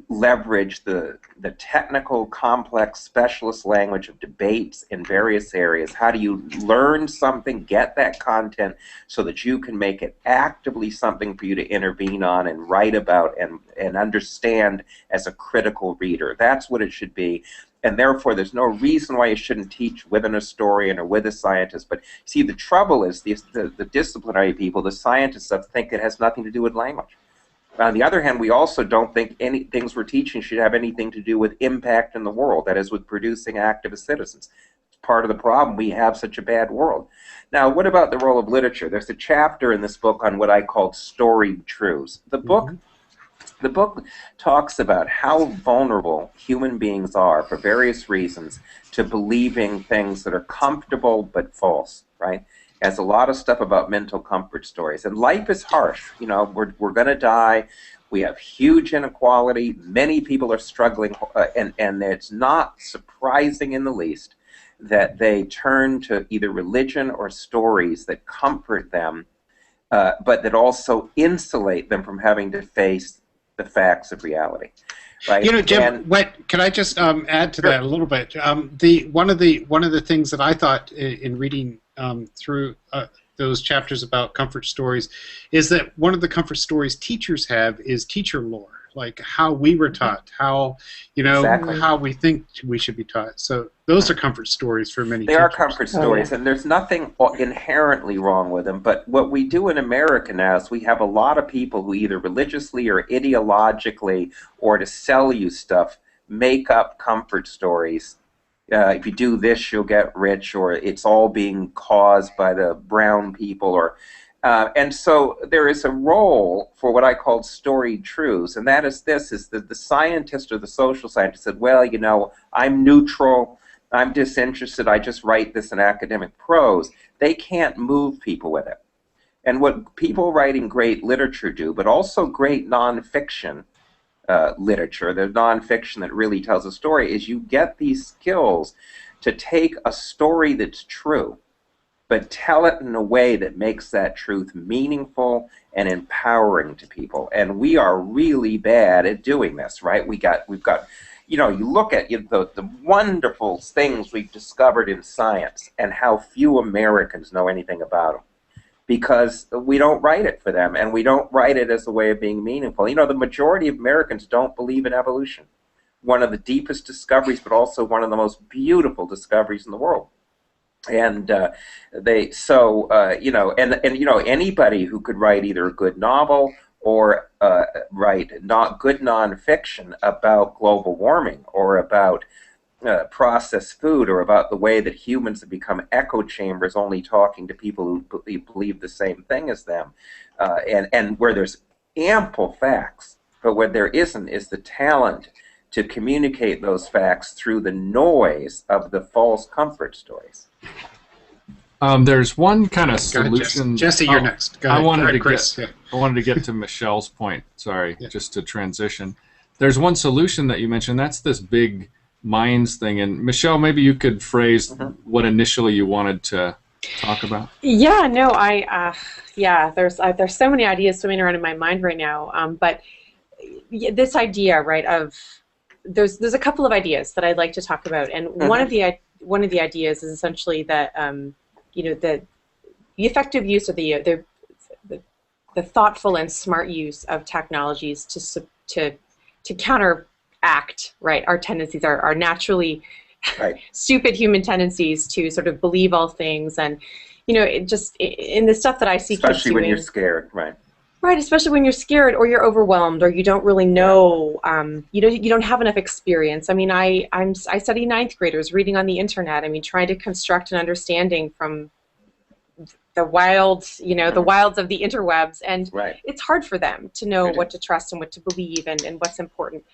leverage the technical, complex, specialist language of debates in various areas. How do you learn something, get that content, so that you can make it actively something for you to intervene on and write about and understand as a critical reader? That's what it should be. And therefore, there's no reason why you shouldn't teach with an historian or with a scientist. But see, the trouble is the disciplinary people, the scientists, think it has nothing to do with language. On the other hand, we also don't think any things we're teaching should have anything to do with impact in the world, that is, with producing activist citizens. It's part of the problem. We have such a bad world. Now, what about the role of literature? There's a chapter in this book on what I call storied truths. The book talks about how vulnerable human beings are, for various reasons, to believing things that are comfortable but false, right? Has a lot of stuff about mental comfort stories. And life is harsh. You know, we're going to die. We have huge inequality. Many people are struggling. And it's not surprising in the least that they turn to either religion or stories that comfort them, but that also insulate them from having to face the facts of reality. Right? You know, Jim, can I just add to that a little bit? One of the things that I thought in reading through those chapters about comfort stories, is that one of the comfort stories teachers have is teacher lore, like how we were taught, how Exactly. how we think we should be taught. So those are comfort stories for many They teachers. are comfort stories, and there's nothing inherently wrong with them. But what we do in America now is we have a lot of people who either religiously or ideologically, or to sell you stuff, make up comfort stories. If you do this, you'll get rich, or it's all being caused by the brown people, or and so there is a role for what I call storied truths, and that is this: is that the scientist or the social scientist said, "Well, I'm neutral, I'm disinterested, I just write this in academic prose." They can't move people with it. And what people writing great literature do, but also great nonfiction literature, the nonfiction that really tells a story, is you get these skills to take a story that's true, but tell it in a way that makes that truth meaningful and empowering to people. And we are really bad at doing this, right? We've got, you look at the wonderful things we've discovered in science and how few Americans know anything about them, because we don't write it for them, and we don't write it as a way of being meaningful. The majority of Americans don't believe in evolution. One of the deepest discoveries, but also one of the most beautiful discoveries in the world. And anybody who could write either a good novel or write not good nonfiction about global warming, or about processed food, or about the way that humans have become echo chambers, only talking to people who believe the same thing as them, and where there's ample facts, but where there isn't is the talent to communicate those facts through the noise of the false comfort stories. There's one kind of Go ahead, solution. Jesse, you're next. Go ahead. I wanted Chris. I wanted to get to Michelle's point. Sorry, just to transition. There's one solution that you mentioned. That's this big minds thing. And Michelle, maybe you could phrase what initially you wanted to talk about. Yeah, no, there's so many ideas swimming around in my mind right now. But this idea, right, of there's a couple of ideas that I'd like to talk about, and one of the ideas is essentially that the effective use of the thoughtful and smart use of technologies to counteract, right, our tendencies, our naturally stupid human tendencies to sort of believe all things, and in the stuff that I see, especially kids when doing, you're scared, right? Right, especially when you're scared, or you're overwhelmed, or you don't really know, you don't have enough experience. I mean, I study ninth graders reading on the internet. I mean, trying to construct an understanding from the wilds, the wilds of the interwebs, and it's hard for them to know what to trust and what to believe, and what's important.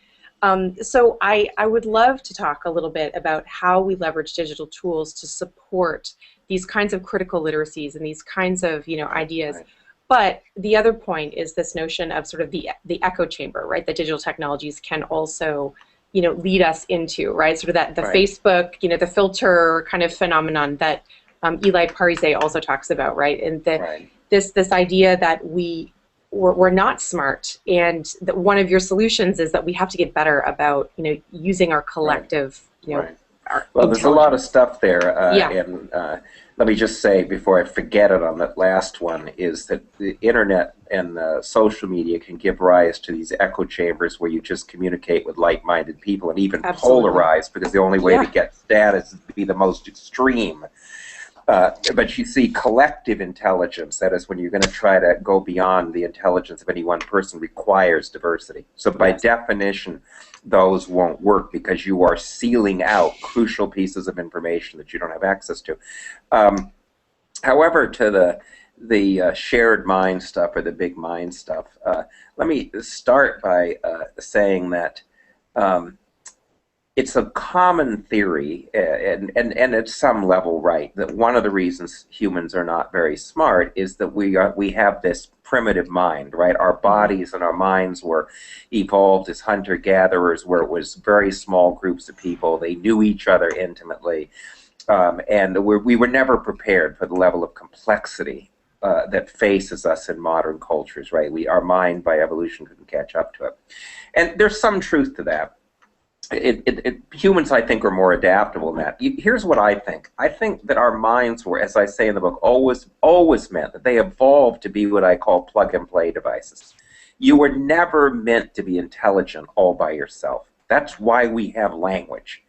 So I would love to talk a little bit about how we leverage digital tools to support these kinds of critical literacies and these kinds of ideas. Right. But the other point is this notion of sort of the echo chamber, right? That digital technologies can also lead us into, right? Sort of that the Facebook, the filter kind of phenomenon that Eli Parize also talks about, right? And this idea that we're not smart, and that one of your solutions is that we have to get better about using our collective well, there's a lot of stuff there, and let me just say before I forget it on that last one, is that the internet and social media can give rise to these echo chambers where you just communicate with like-minded people, and even polarize, because the only way to get status is to be the most extreme. But you see, collective intelligence, that is when you're going to try to go beyond the intelligence of any one person, requires diversity. So by definition, those won't work, because you are sealing out crucial pieces of information that you don't have access to. However, to the shared mind stuff, or the big mind stuff, let me start by saying that it's a common theory, and at some level right, that one of the reasons humans are not very smart is that we have this primitive mind, right? Our bodies and our minds were evolved as hunter-gatherers, where it was very small groups of people. They knew each other intimately, and we were never prepared for the level of complexity that faces us in modern cultures, right? Our mind, by evolution, couldn't catch up to it. And there's some truth to that. humans, I think, are more adaptable than that. Here's what I think. I think that our minds were, as I say in the book, always meant that they evolved to be what I call plug-and-play devices. You were never meant to be intelligent all by yourself. That's why we have language,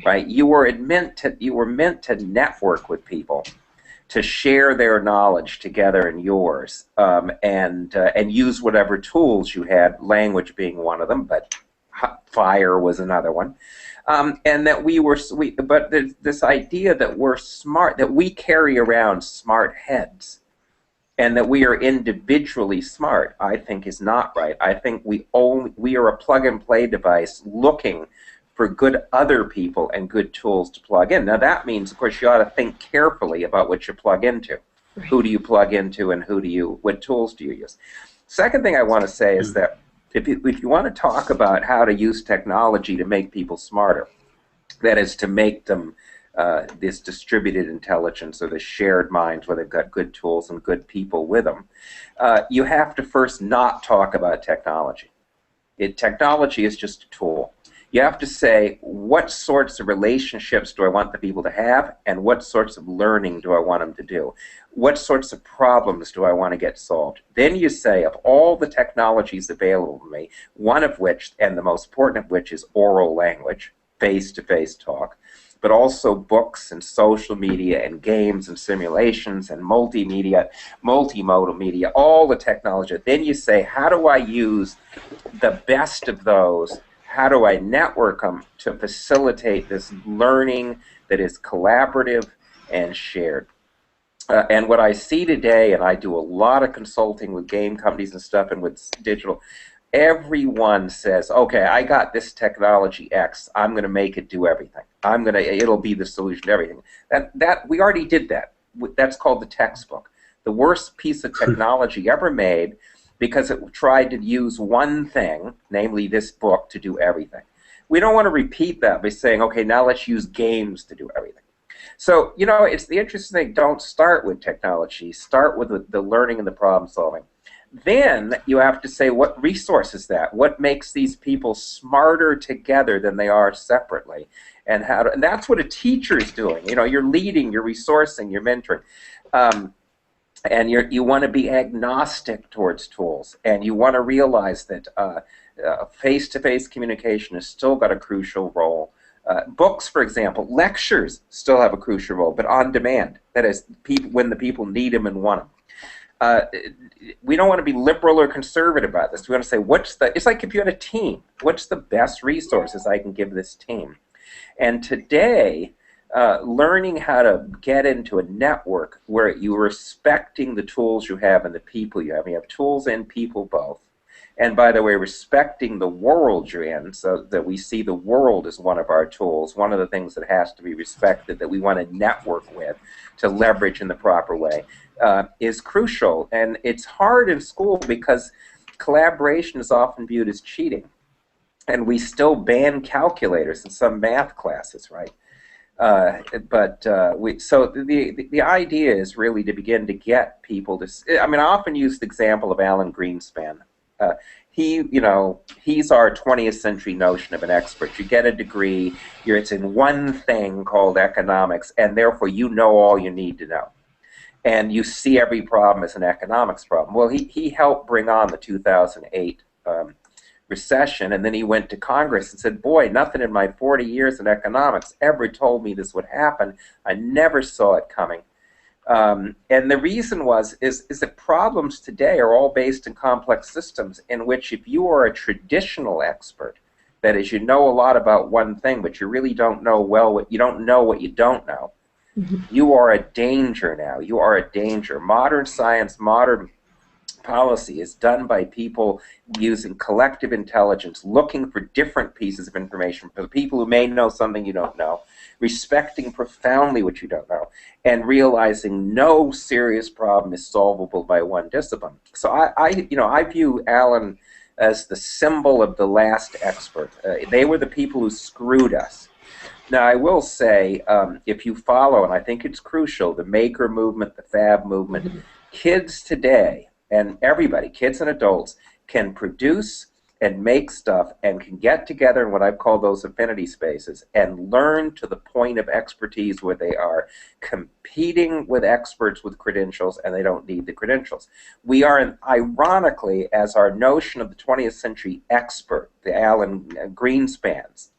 right? You were meant to network with people, to share their knowledge together and yours, and use whatever tools you had, language being one of them, but fire was another one. And that but there's this idea that we're smart, that we carry around smart heads, and that we are individually smart, I think is not right. I think we are a plug-and-play device looking for good other people and good tools to plug in. Now that means, of course, you ought to think carefully about what you plug into. Right. Who do you plug into, and what tools do you use? Second thing I want to say is that if you want to talk about how to use technology to make people smarter, that is to make them this distributed intelligence or the shared minds where they've got good tools and good people with them, you have to first not talk about technology. Technology is just a tool. You have to say, what sorts of relationships do I want the people to have, and what sorts of learning do I want them to do? What sorts of problems do I want to get solved? Then you say, of all the technologies available to me, one of which, and the most important of which, is oral language, face-to-face talk, but also books and social media and games and simulations and multimedia, multimodal media, all the technology. Then you say, how do I use the best of those? How do I network them to facilitate this learning that is collaborative and shared? And what I see today, and I do a lot of consulting with game companies and stuff and with digital, everyone says, okay, I got this technology X, I'm going to make it do everything. It'll be the solution to everything. We already did that. That's called the textbook. The worst piece of technology ever made, because it tried to use one thing, namely this book, to do everything. We don't want to repeat that by saying, okay, now let's use games to do everything. So, it's the interesting thing, don't start with technology, start with the learning and the problem solving. Then you have to say, what resource is that? What makes these people smarter together than they are separately? And that's what a teacher is doing. You're leading, you're resourcing, you're mentoring. And you want to be agnostic towards tools, and you want to realize that face-to-face communication has still got a crucial role. Books, for example, lectures still have a crucial role, but on demand. That is, when the people need them and want them. We don't want to be liberal or conservative about this. We want to say, it's like if you had a team, what's the best resources I can give this team? And today, learning how to get into a network where you're respecting the tools you have and the people you have. You have tools and people both. And by the way, respecting the world you're in, so that we see the world as one of our tools, one of the things that has to be respected, that we want to network with to leverage in the proper way, is crucial. And it's hard in school because collaboration is often viewed as cheating. And we still ban calculators in some math classes, right? So the idea is really to begin to get people to. I often use the example of Alan Greenspan. He's our 20th century notion of an expert. You get a degree, it's in one thing called economics, and therefore you know all you need to know. And you see every problem as an economics problem. Well, he helped bring on the 2008 recession, and then he went to Congress and said, boy, nothing in my 40 years in economics ever told me this would happen. I never saw it coming. And the reason is that problems today are all based in complex systems in which, if you are a traditional expert, that is, you know a lot about one thing, but you really don't know what you don't know, you are a danger now. You are a danger. Modern science, modern policy is done by people using collective intelligence, looking for different pieces of information for the people who may know something you don't know, respecting profoundly what you don't know, and realizing no serious problem is solvable by one discipline. So I view Alan as the symbol of the last expert. They were the people who screwed us. Now, I will say, if you follow, and I think it's crucial, the maker movement, the fab movement, kids today, and everybody, kids and adults, can produce and make stuff and can get together in what I've called those affinity spaces and learn to the point of expertise where they are competing with experts with credentials and they don't need the credentials. We are, ironically, as our notion of the 20th century expert, the Alan Greenspans,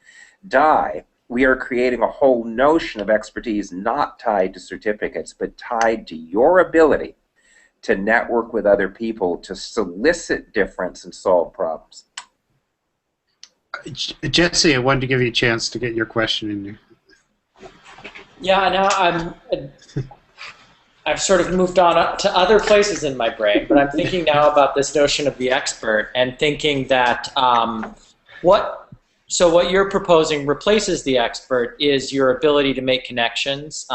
die, we are creating a whole notion of expertise not tied to certificates, but tied to your ability to network with other people, to solicit difference and solve problems. Jesse, I wanted to give you a chance to get your question in there. Yeah, now I've sort of moved on to other places in my brain, but I'm thinking now about this notion of the expert and thinking that what you're proposing replaces the expert is your ability to make connections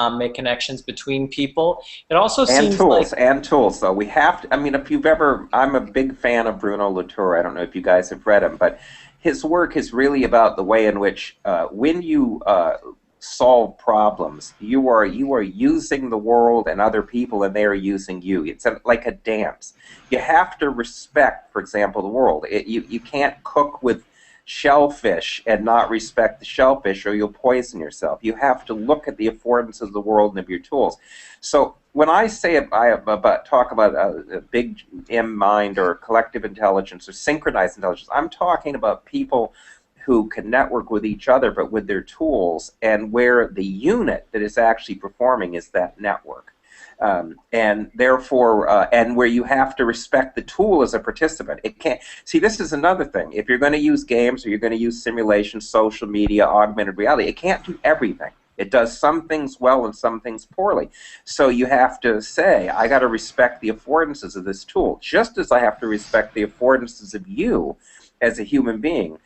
between people. It also seems tools. So we have to. I mean, if you've ever, I'm a big fan of Bruno Latour. I don't know if you guys have read him, but his work is really about the way in which when you solve problems, you are using the world and other people, and they are using you. It's like a dance. You have to respect, for example, the world. You can't cook with shellfish and not respect the shellfish, or you'll poison yourself. You have to look at the affordances of the world and of your tools. So when I say talk about a big M mind or collective intelligence or synchronized intelligence, I'm talking about people who can network with each other but with their tools, and where the unit that is actually performing is that network. And therefore, and where you have to respect the tool as a participant. It can't. See, this is another thing. If you're going to use games or you're going to use simulation, social media, augmented reality, it can't do everything. It does some things well and some things poorly. So you have to say, I got to respect the affordances of this tool, just as I have to respect the affordances of you as a human being.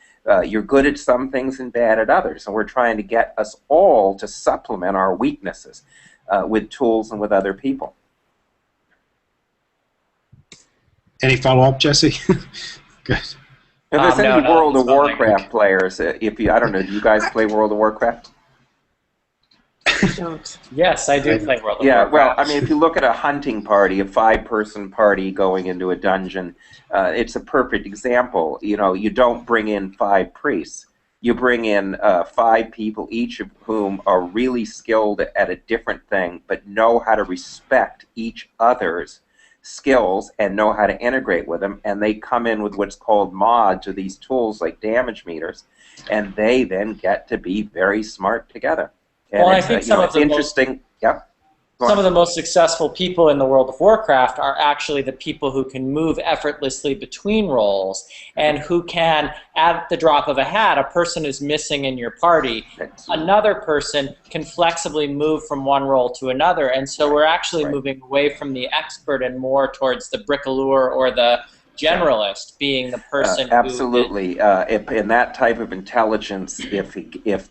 You're good at some things and bad at others, and we're trying to get us all to supplement our weaknesses with tools and with other people. Any follow-up, Jesse? Good. If there's any World of Warcraft players, I don't know, do you guys play World of Warcraft? I don't. Yes, I do play World of Warcraft. Yeah, well, I mean, if you look at a hunting party, a 5-person party going into a dungeon, it's a perfect example. You know, you don't bring in 5 priests. You bring in 5 people, each of whom are really skilled at a different thing, but know how to respect each other's skills and know how to integrate with them. And they come in with what's called mods, or these tools like damage meters, and they then get to be very smart together. And well, I think some of the interesting. Some of the most successful people in the World of Warcraft are actually the people who can move effortlessly between roles, and who can, at the drop of a hat, a person is missing in your party, another person can flexibly move from one role to another, and so we're actually moving away from the expert and more towards the bricoleur or the generalist being the person absolutely. In that type of intelligence, if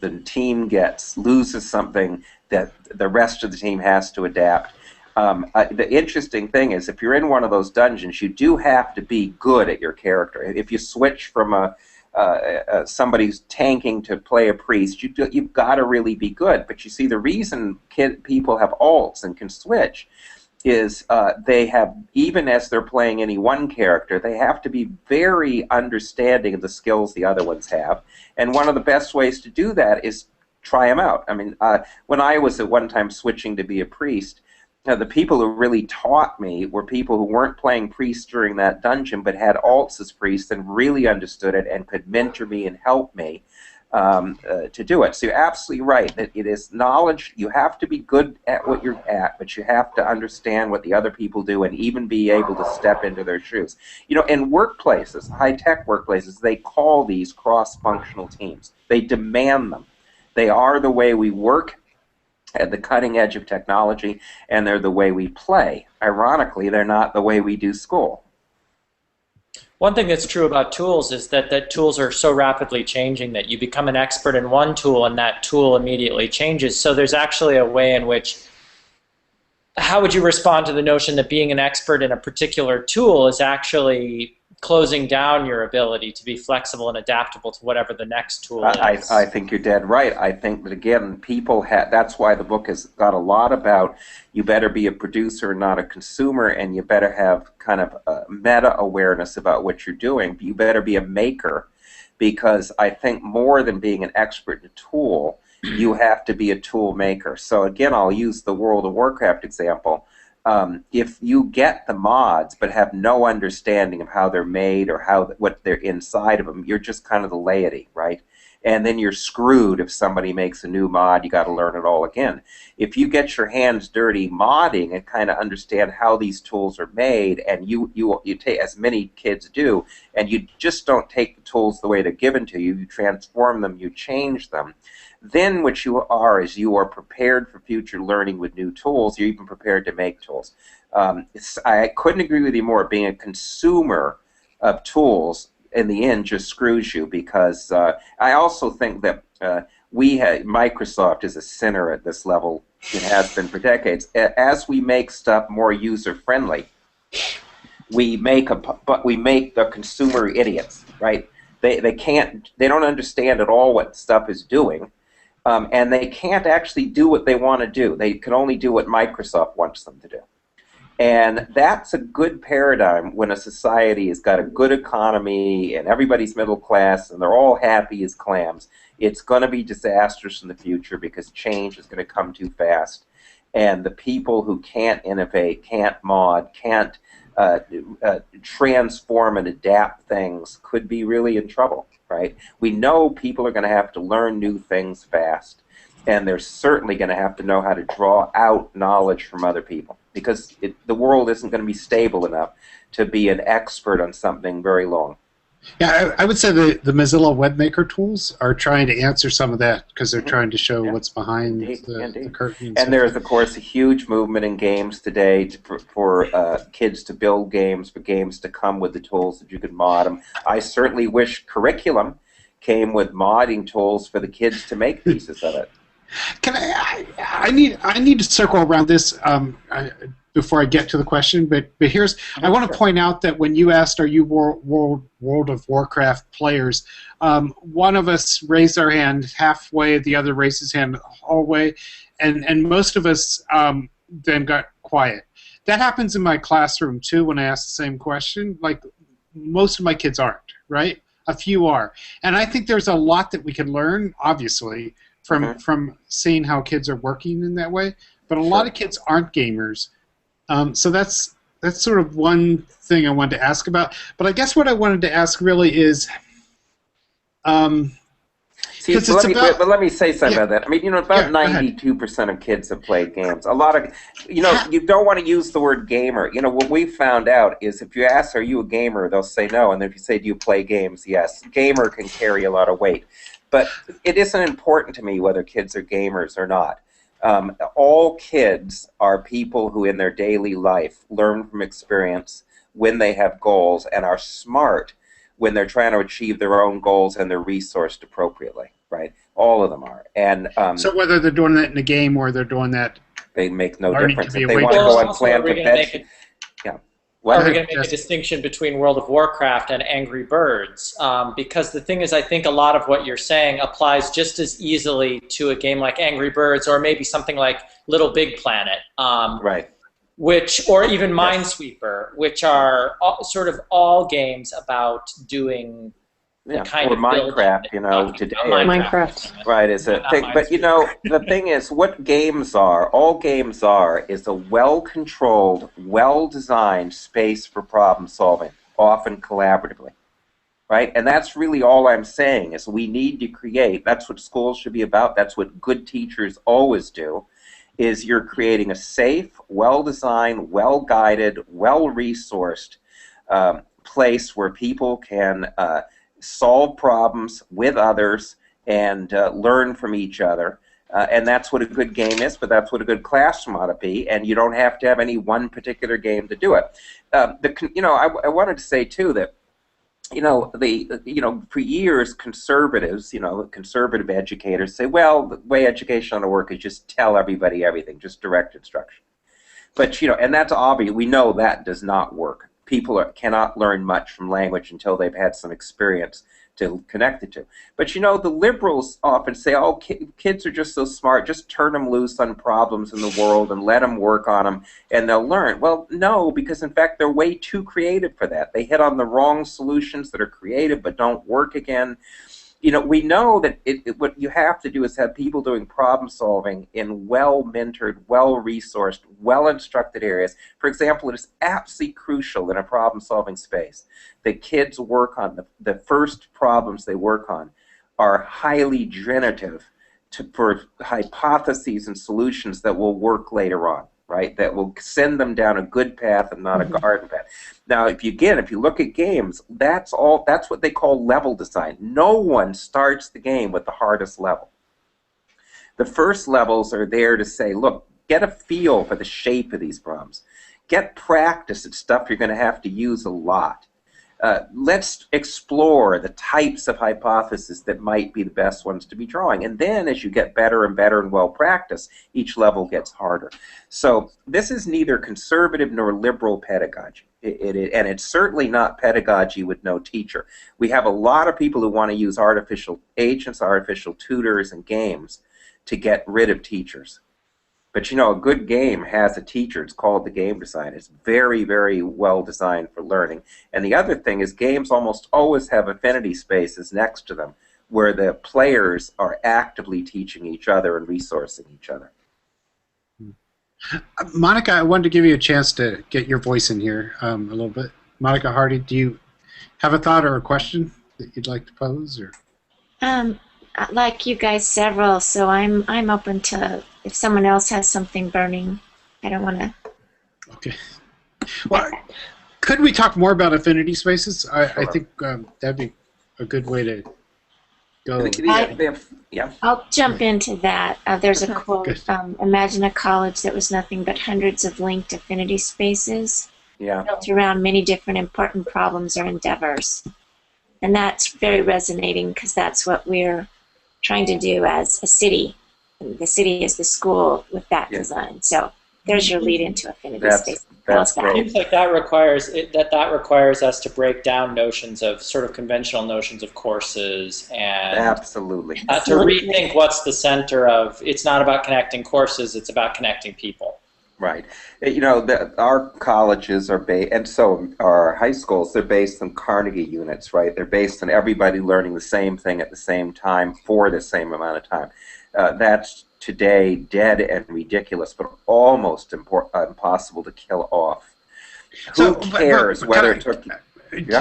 the team loses something, that the rest of the team has to adapt. The interesting thing is, if you're in one of those dungeons, you do have to be good at your character. If you switch from somebody who's tanking to play a priest, you've got to really be good. But you see, the reason people have alts and can switch is they have, even as they're playing any one character, they have to be very understanding of the skills the other ones have. And one of the best ways to do that is try them out. I mean, when I was at one time switching to be a priest, the people who really taught me were people who weren't playing priests during that dungeon, but had alts as priests and really understood it and could mentor me and help me to do it. So you're absolutely right that it is knowledge. You have to be good at what you're at, but you have to understand what the other people do and even be able to step into their shoes. You know, in workplaces, high-tech workplaces, they call these cross-functional teams. They demand them. They are the way we work at the cutting edge of technology, and they're the way we play. Ironically, they're not the way we do school. One thing that's true about tools is that tools are so rapidly changing that you become an expert in one tool and that tool immediately changes. So there's actually a way in which, how would you respond to the notion that being an expert in a particular tool is actually closing down your ability to be flexible and adaptable to whatever the next tool is. I think you're dead right. I think that, again, people have, that's why the book has got a lot about you better be a producer, not a consumer, and you better have kind of a meta awareness about what you're doing. You better be a maker, because I think more than being an expert in a tool, you have to be a tool maker. So again, I'll use the World of Warcraft example. If you get the mods but have no understanding of how they're made or what they're inside of them, you're just kind of the laity, right? And then you're screwed if somebody makes a new mod. You got to learn it all again. If you get your hands dirty modding and kind of understand how these tools are made, and you take, as many kids do, and you just don't take the tools the way they're given to you, you transform them, you change them, then what you are is you are prepared for future learning with new tools. You're even prepared to make tools. I couldn't agree with you more. Being a consumer of tools in the end just screws you, because I also think that Microsoft is a sinner at this level. It has been for decades. As we make stuff more user friendly, we make the consumer idiots, right? They don't understand at all what stuff is doing. And they can't actually do what they want to do. They can only do what Microsoft wants them to do. And that's a good paradigm when a society has got a good economy and everybody's middle class and they're all happy as clams. It's going to be disastrous in the future because change is going to come too fast. And the people who can't innovate, can't mod, can't transform and adapt things could be really in trouble, right? We know people are going to have to learn new things fast, and they're certainly going to have to know how to draw out knowledge from other people, because the world isn't going to be stable enough to be an expert on something very long. Yeah, I would say the Mozilla WebMaker tools are trying to answer some of that, because they're trying to show what's behind the curtain. And there's, of course, a huge movement in games today for kids to build games, for games to come with the tools that you can mod them. I certainly wish curriculum came with modding tools for the kids to make pieces of it. Can I need to circle around this before I get to the question, but here's, I want to point out that when you asked, are you World of Warcraft players, one of us raised our hand halfway, the other raised his hand all the way, and most of us then got quiet. That happens in my classroom too when I ask the same question. Like, most of my kids aren't, right? A few are. And I think there's a lot that we can learn, obviously, from seeing how kids are working in that way. But a lot of kids aren't gamers. So that's sort of one thing I wanted to ask about. But I guess what I wanted to ask really is, but let me say something about that. I mean, about 92% of kids have played games. A lot of, you don't want to use the word gamer. What we found out is if you ask, are you a gamer, they'll say no. And then if you say, do you play games, yes. Gamer can carry a lot of weight. But it isn't important to me whether kids are gamers or not. All kids are people who in their daily life learn from experience when they have goals, and are smart when they're trying to achieve their own goals and they're resourced appropriately, right? All of them are. And so whether they're doing that in a game or they're doing that, they make no difference. If they want to go and plant a veg, Are we going to make a distinction between World of Warcraft and Angry Birds? Because the thing is, I think a lot of what you're saying applies just as easily to a game like Angry Birds, or maybe something like Little Big Planet, right? Or even Minesweeper, which are sort of all games about doing the kind or of Minecraft, today. Minecraft. Right, is a thing. But the thing is, what games are, all games are, is a well-controlled, well-designed space for problem solving, often collaboratively. Right? And that's really all I'm saying, is we need to create, that's what schools should be about, that's what good teachers always do, is you're creating a safe, well-designed, well-guided, well-resourced place where people can solve problems with others and learn from each other. And that's what a good game is, but that's what a good classroom ought to be, and you don't have to have any one particular game to do it. I wanted to say, too, that for years, conservatives, conservative educators say, well, the way education ought to work is just tell everybody everything, just direct instruction. But, and that's obvious. We know that does not work. people cannot learn much from language until they've had some experience to connect it to. But you know, the liberals often say, oh, kids are just so smart, just turn them loose on problems in the world and let them work on them and they'll learn. Well, no, because in fact they're way too creative for that. They hit on the wrong solutions that are creative but don't work again. You know, we know that what you have to do is have people doing problem solving in well-mentored, well-resourced, well-instructed areas. For example, it is absolutely crucial in a problem-solving space that kids work on, the first problems they work on are highly generative for hypotheses and solutions that will work later on, right? That will send them down a good path and not a garden path. Now, if you look at games, that's what they call level design. No one starts the game with the hardest level. The first levels are there to say, look, get a feel for the shape of these problems. Get practice at stuff you're going to have to use a lot. Let's explore the types of hypotheses that might be the best ones to be drawing. And then as you get better and better and well practiced, each level gets harder. So this is neither conservative nor liberal pedagogy. And it's certainly not pedagogy with no teacher. We have a lot of people who want to use artificial agents, artificial tutors, and games to get rid of teachers. But you know, a good game has a teacher. It's called the game design. It's very, very well designed for learning. And the other thing is games almost always have affinity spaces next to them where the players are actively teaching each other and resourcing each other. Monica, I wanted to give you a chance to get your voice in here a little bit. Monica Hardy, do you have a thought or a question that you'd like to pose? Or? Like you guys, several. So I'm open to if someone else has something burning. I don't want to. Okay. Well, could we talk more about affinity spaces? I think that'd be a good way to go. Yeah. I'll jump into that. There's a quote. Imagine a college that was nothing but hundreds of linked affinity spaces built around many different important problems or endeavors. And that's very resonating because that's what we're trying to do as a city. The city is the school with that design. So there's your lead into affinity space. That's It seems like that requires us to break down notions of sort of conventional notions of courses and absolutely to rethink what's the center of. It's not about connecting courses; it's about connecting people. Right. You know, our colleges are based, and so our high schools, they're based on Carnegie units, right? They're based on everybody learning the same thing at the same time for the same amount of time. That's today dead and ridiculous, but almost impossible to kill off. Who cares whether it took...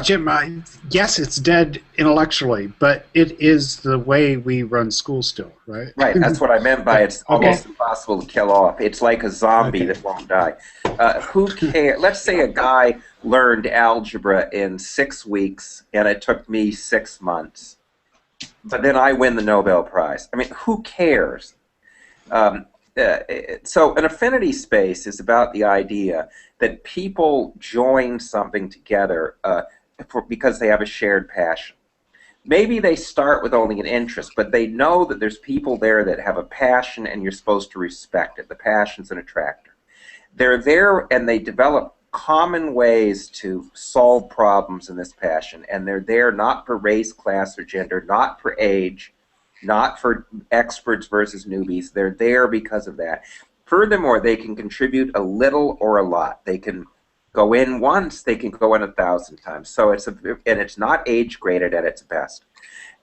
Jim, yes, it's dead intellectually, but it is the way we run school still, right? Right, that's what I meant by it's almost impossible to kill off. It's like a zombie that won't die. Who cares? Let's say a guy learned algebra in 6 weeks, and it took me 6 months. But then I win the Nobel Prize. I mean, who cares? So an affinity space is about the idea that people join something together because they have a shared passion. Maybe they start with only an interest, but they know that there's people there that have a passion and you're supposed to respect it. The passion's an attractor. They're there and they develop common ways to solve problems in this passion, and they're there not for race, class, or gender, not for age, not for experts versus newbies. They're there because of that. Furthermore, they can contribute a little or a lot. They can go in once, they can go in 1,000 times. So it's not age graded at its best.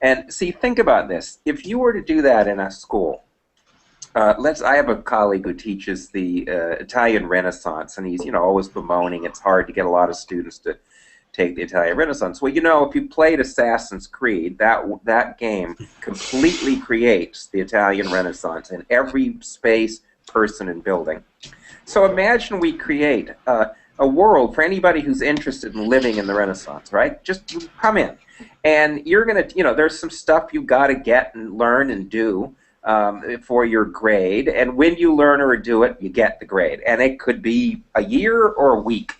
And see, think about this. If you were to do that in a school, I have a colleague who teaches the Italian Renaissance, and he's always bemoaning it's hard to get a lot of students to take the Italian Renaissance. Well, if you played Assassin's Creed, that game completely creates the Italian Renaissance in every space, person, and building. So imagine we create a world for anybody who's interested in living in the Renaissance, right? Just come in. And you're going to, there's some stuff you've got to get and learn and do for your grade. And when you learn or do it, you get the grade. And it could be a year or a week.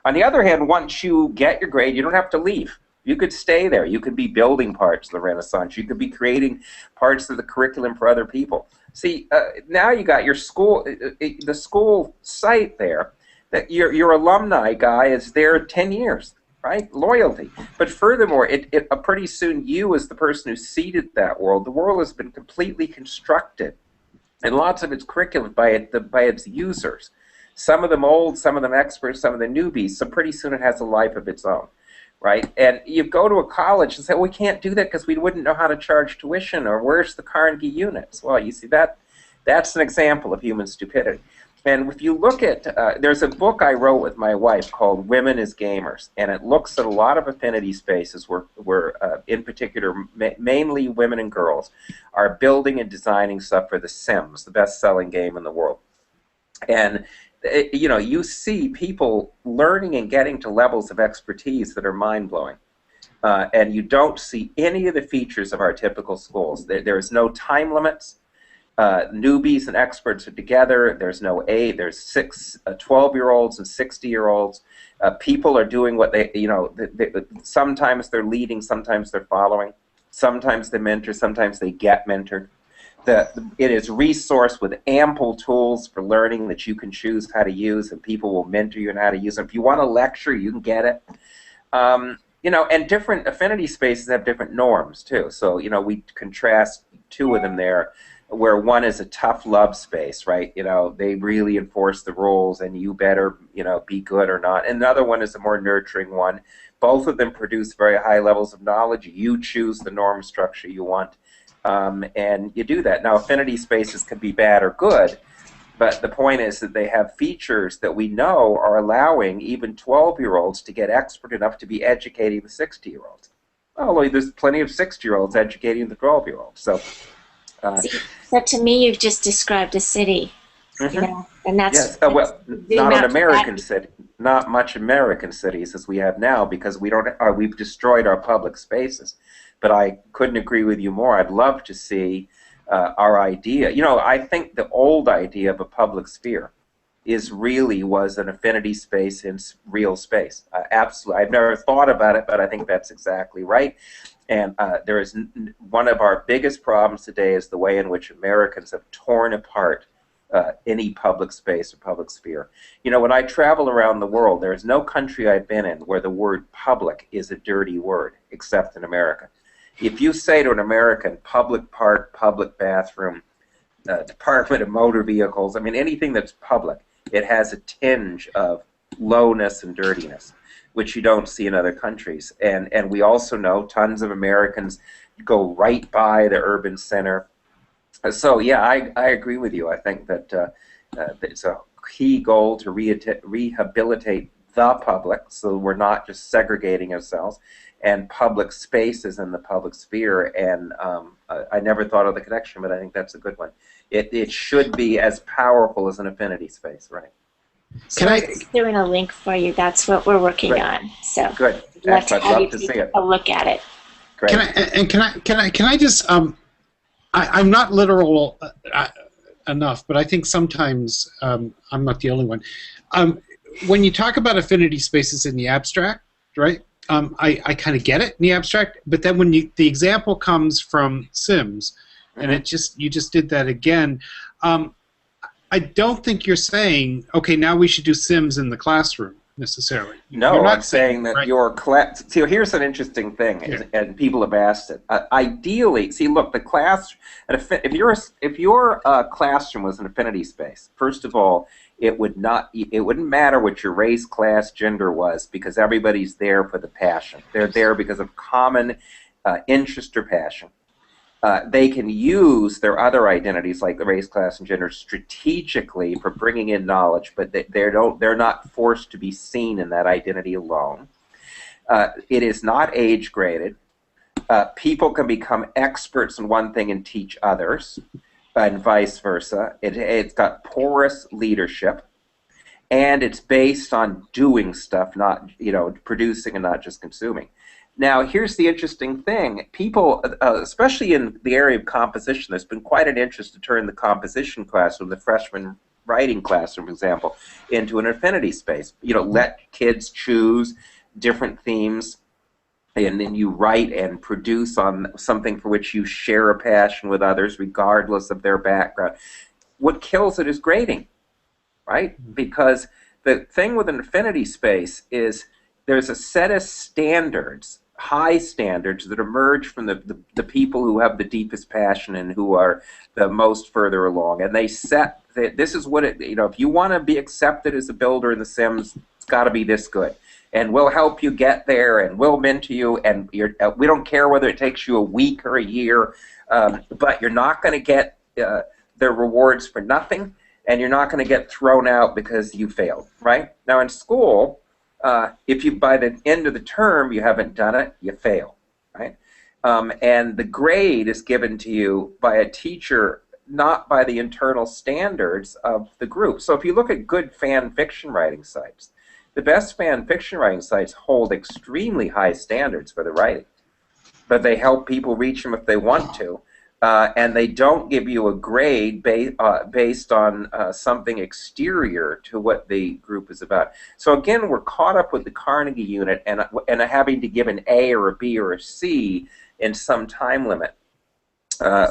On the other hand, once you get your grade, you don't have to leave. You could stay there. You could be building parts of the Renaissance. You could be creating parts of the curriculum for other people. See, now you got your school, the school site there, that your alumni guy is there 10 years, right? Loyalty. But furthermore, pretty soon you, as the person who seeded that world, the world has been completely constructed, and lots of its curriculum by its users. Some of them old, some of them experts, some of them newbies. So pretty soon it has a life of its own, right? And you go to a college and say, well, we can't do that because we wouldn't know how to charge tuition, or where's the Carnegie units? Well, you see, that's an example of human stupidity. And if you look at, there's a book I wrote with my wife called Women as Gamers, and it looks at a lot of affinity spaces where in particular, mainly women and girls, are building and designing stuff for The Sims, the best-selling game in the world. And you see people learning and getting to levels of expertise that are mind-blowing. And you don't see any of the features of our typical schools. There's no time limits. Newbies and experts are together. There's no age. There's 12-year-olds and 60-year-olds. People are doing what sometimes they're leading, sometimes they're following, sometimes they mentor, sometimes they get mentored. It is resourced with ample tools for learning that you can choose how to use, and people will mentor you on how to use them. If you want a lecture, you can get it. And different affinity spaces have different norms too. So we contrast two of them there, where one is a tough love space, right? They really enforce the rules, and you better be good or not. And another one is a more nurturing one. Both of them produce very high levels of knowledge. You choose the norm structure you want. And you do that. Now, affinity spaces can be bad or good, but the point is that they have features that we know are allowing even 12-year-olds to get expert enough to be educating the 60-year-olds. Although there's plenty of 60-year-olds educating the 12-year-olds. So to me, you've just described a city. Mm-hmm. And that's yes. Well, not an American city, not much American cities as we have now, because we've destroyed our public spaces. But I couldn't agree with you more. I'd love to see our idea. I think the old idea of a public sphere was an affinity space in real space. Absolutely. I've never thought about it, but I think that's exactly right. And there is one of our biggest problems today is the way in which Americans have torn apart any public space or public sphere. When I travel around the world, there is no country I've been in where the word public is a dirty word, except in America. If you say to an American, public park, public bathroom, Department of Motor Vehicles, anything that's public, it has a tinge of lowness and dirtiness, which you don't see in other countries. And we also know tons of Americans go right by the urban center. So, yeah, I agree with you. I think that it's a key goal to rehabilitate the public, so we're not just segregating ourselves, and public spaces in the public sphere. And I never thought of the connection, but I think that's a good one. It should be as powerful as an affinity space, right? So I'm doing a link for you. That's what we're working on. So good. I'd love to see it. A look at it. Great. Can I just I'm not literal enough, but I think sometimes I'm not the only one. When you talk about affinity spaces in the abstract, right? I kind of get it in the abstract, but then when the example comes from Sims, and you just did that again. I don't think you're saying, okay, now we should do Sims in the classroom necessarily. No, I'm saying that right? your class. See, here's an interesting thing, and people have asked it. Ideally, see, look, the class. If your classroom was an affinity space, first of all, it wouldn't matter what your race, class, gender was, because everybody's there for the passion. They're there because of common interest or passion. They can use their other identities, like the race, class, and gender, strategically for bringing in knowledge, but they're not forced to be seen in that identity alone. It is not age graded. People can become experts in one thing and teach others, and vice versa. It's got porous leadership, and it's based on doing stuff, not producing and not just consuming. Now, here's the interesting thing. People, especially in the area of composition, there's been quite an interest to turn the composition classroom, the freshman writing classroom, for example, into an affinity space. Let kids choose different themes, and then you write and produce on something for which you share a passion with others, regardless of their background. What kills it is grading, right? Because the thing with an affinity space is there's a set of standards, high standards, that emerge from the people who have the deepest passion and who are the most further along. And they set that this is what it, if you want to be accepted as a builder in The Sims, it's got to be this good. And we'll help you get there, and we'll mentor you, and we don't care whether it takes you a week or a year, but you're not going to get the rewards for nothing, and you're not going to get thrown out because you failed, right? Now in school, if you by the end of the term you haven't done it, you fail, right? And the grade is given to you by a teacher, not by the internal standards of the group. So if you look at good fan fiction writing sites, the best fan fiction writing sites hold extremely high standards for the writing, but they help people reach them if they want to, and they don't give you a grade based on something exterior to what the group is about. So again, we're caught up with the Carnegie unit and having to give an A or a B or a C in some time limit.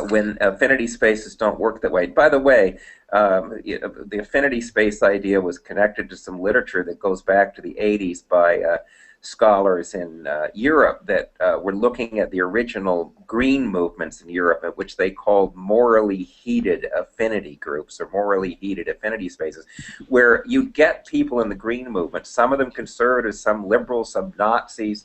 When affinity spaces don't work that way. By the way, the affinity space idea was connected to some literature that goes back to the 80s by scholars in Europe that were looking at the original green movements in Europe, which they called morally heated affinity groups or morally heated affinity spaces, where you get people in the green movement, some of them conservatives, some liberals, some Nazis,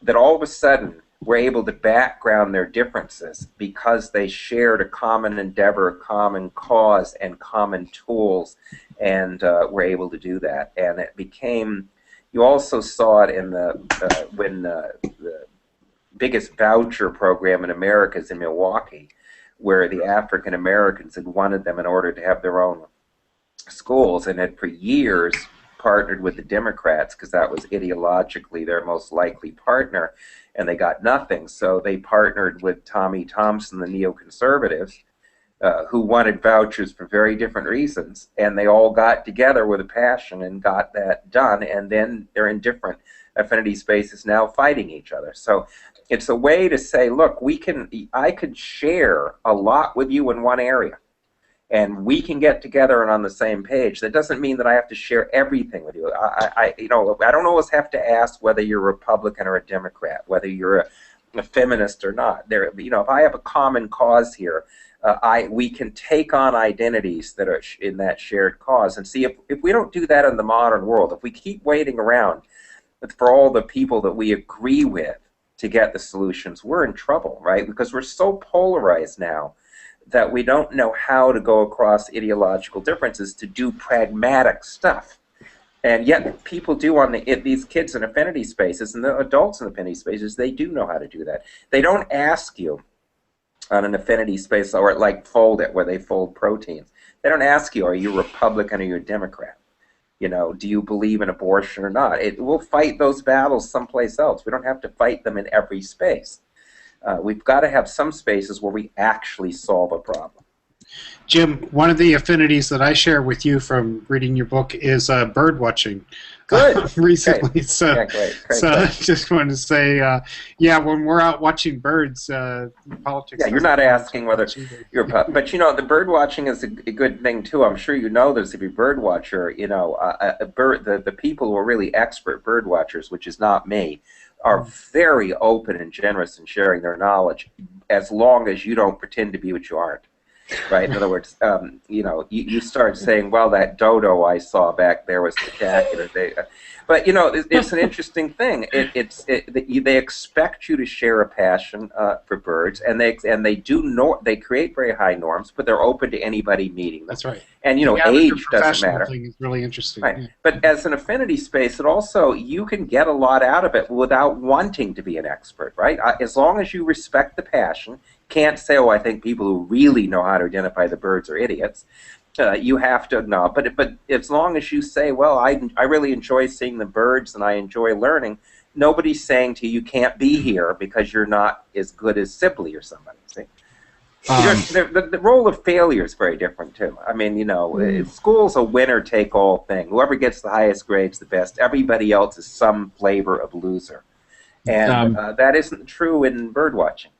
that all of a sudden were able to background their differences because they shared a common endeavor, a common cause, and common tools, and were able to do that. And it became, you also saw it in when the biggest voucher program in America is in Milwaukee, where the African Americans had wanted them in order to have their own schools, and had for years partnered with the Democrats because that was ideologically their most likely partner, and they got nothing. So they partnered with Tommy Thompson, the neoconservatives, who wanted vouchers for very different reasons, and they all got together with a passion and got that done, and then they're in different affinity spaces now fighting each other. So it's a way to say, look, I could share a lot with you in one area, and we can get together and on the same page. That doesn't mean that I have to share everything with you. I don't always have to ask whether you're a Republican or a Democrat, whether you're a feminist or not. If I have a common cause here, we can take on identities that are in that shared cause. And see, if we don't do that in the modern world, if we keep waiting around for all the people that we agree with to get the solutions, we're in trouble, right? Because we're so polarized now that we don't know how to go across ideological differences to do pragmatic stuff. And yet people do on these kids in affinity spaces and the adults in affinity spaces, they do know how to do that. They don't ask you on an affinity space, or like Fold It, where they fold proteins. They don't ask you, are you a Republican or you a Democrat? Do you believe in abortion or not? We'll fight those battles someplace else. We don't have to fight them in every space. We've got to have some spaces where we actually solve a problem. Jim, one of the affinities that I share with you from reading your book is bird watching. Good. Recently, great. so Yeah, great. I just wanted to say, when we're out watching birds, politics. Yeah, you're not asking whether you're, but the bird watching is a good thing too. I'm sure you know this if you're a bird watcher. The people who are really expert bird watchers, which is not me, are very open and generous in sharing their knowledge, as long as you don't pretend to be what you aren't. Right. In other words, you start saying, "Well, that dodo I saw back there was spectacular." But it's an interesting thing. They expect you to share a passion for birds, and they create very high norms, but they're open to anybody meeting them. That's right. And age doesn't matter. Thing is really interesting. Right. Yeah. But as an affinity space, you can get a lot out of it without wanting to be an expert. Right. As long as you respect the passion. Can't say, I think people who really know how to identify the birds are idiots. You have to acknowledge, but as long as you say, well, I really enjoy seeing the birds and I enjoy learning, nobody's saying to you, you can't be here because you're not as good as Sibley or somebody. See? The role of failure is very different too. I mean, school's a winner-take-all thing. Whoever gets the highest grades, the best. Everybody else is some flavor of loser, and that isn't true in bird watching.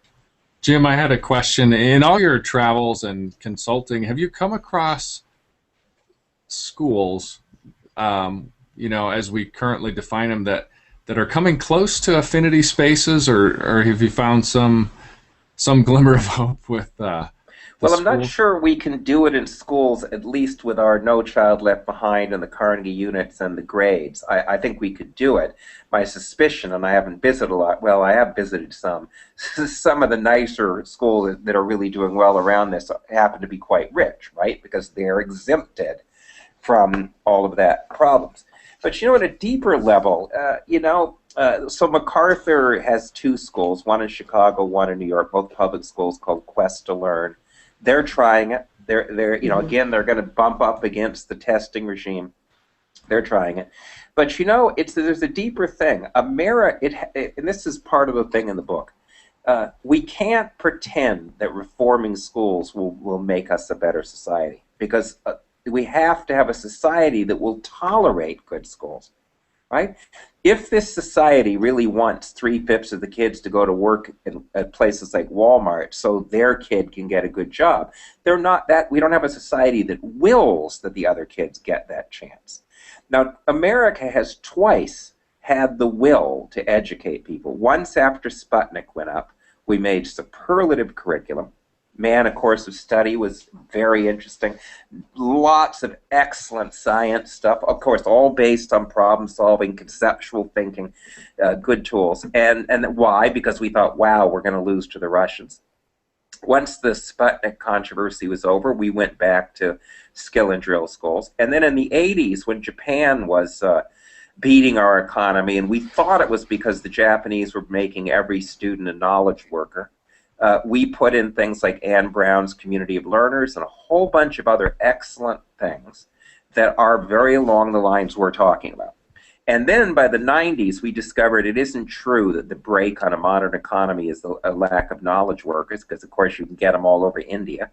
Jim, I had a question. In all your travels and consulting, have you come across schools you know, as we currently define them, that are coming close to affinity spaces, or have you found some glimmer of hope with the Well, I'm not schools? sure we can do it in schools, at least with our No Child Left Behind and the Carnegie units and the grades. I think we could do it. My suspicion, and I haven't visited a lot, well, I have visited some, some of the nicer schools that are really doing well around this happen to be quite rich, right? Because they're exempted from all of that problems. But you know, at a deeper level, so MacArthur has two schools, one in Chicago, one in New York, both public schools called Quest to Learn. They're trying it. They're again, they're going to bump up against the testing regime. They're trying it. But you know, there's a deeper thing. And this is part of the thing in the book. We can't pretend that reforming schools will make us a better society, because we have to have a society that will tolerate good schools, right? If this society really wants 3/5 of the kids to go to work at places like Walmart so their kid can get a good job, we don't have a society that wills that the other kids get that chance. Now, America has twice had the will to educate people. Once after Sputnik went up, we made superlative curriculum. Man, A Course of Study was very interesting. Lots of excellent science stuff, of course, all based on problem solving, conceptual thinking, good tools. And why? Because we thought, wow, we're going to lose to the Russians. Once the Sputnik controversy was over, we went back to skill and drill schools. And then in the 80s, when Japan was beating our economy, and we thought it was because the Japanese were making every student a knowledge worker, we put in things like Anne Brown's Community of Learners and a whole bunch of other excellent things that are very along the lines we're talking about. And then by the 90s, we discovered it isn't true that the break on a modern economy is a lack of knowledge workers, because of course you can get them all over India.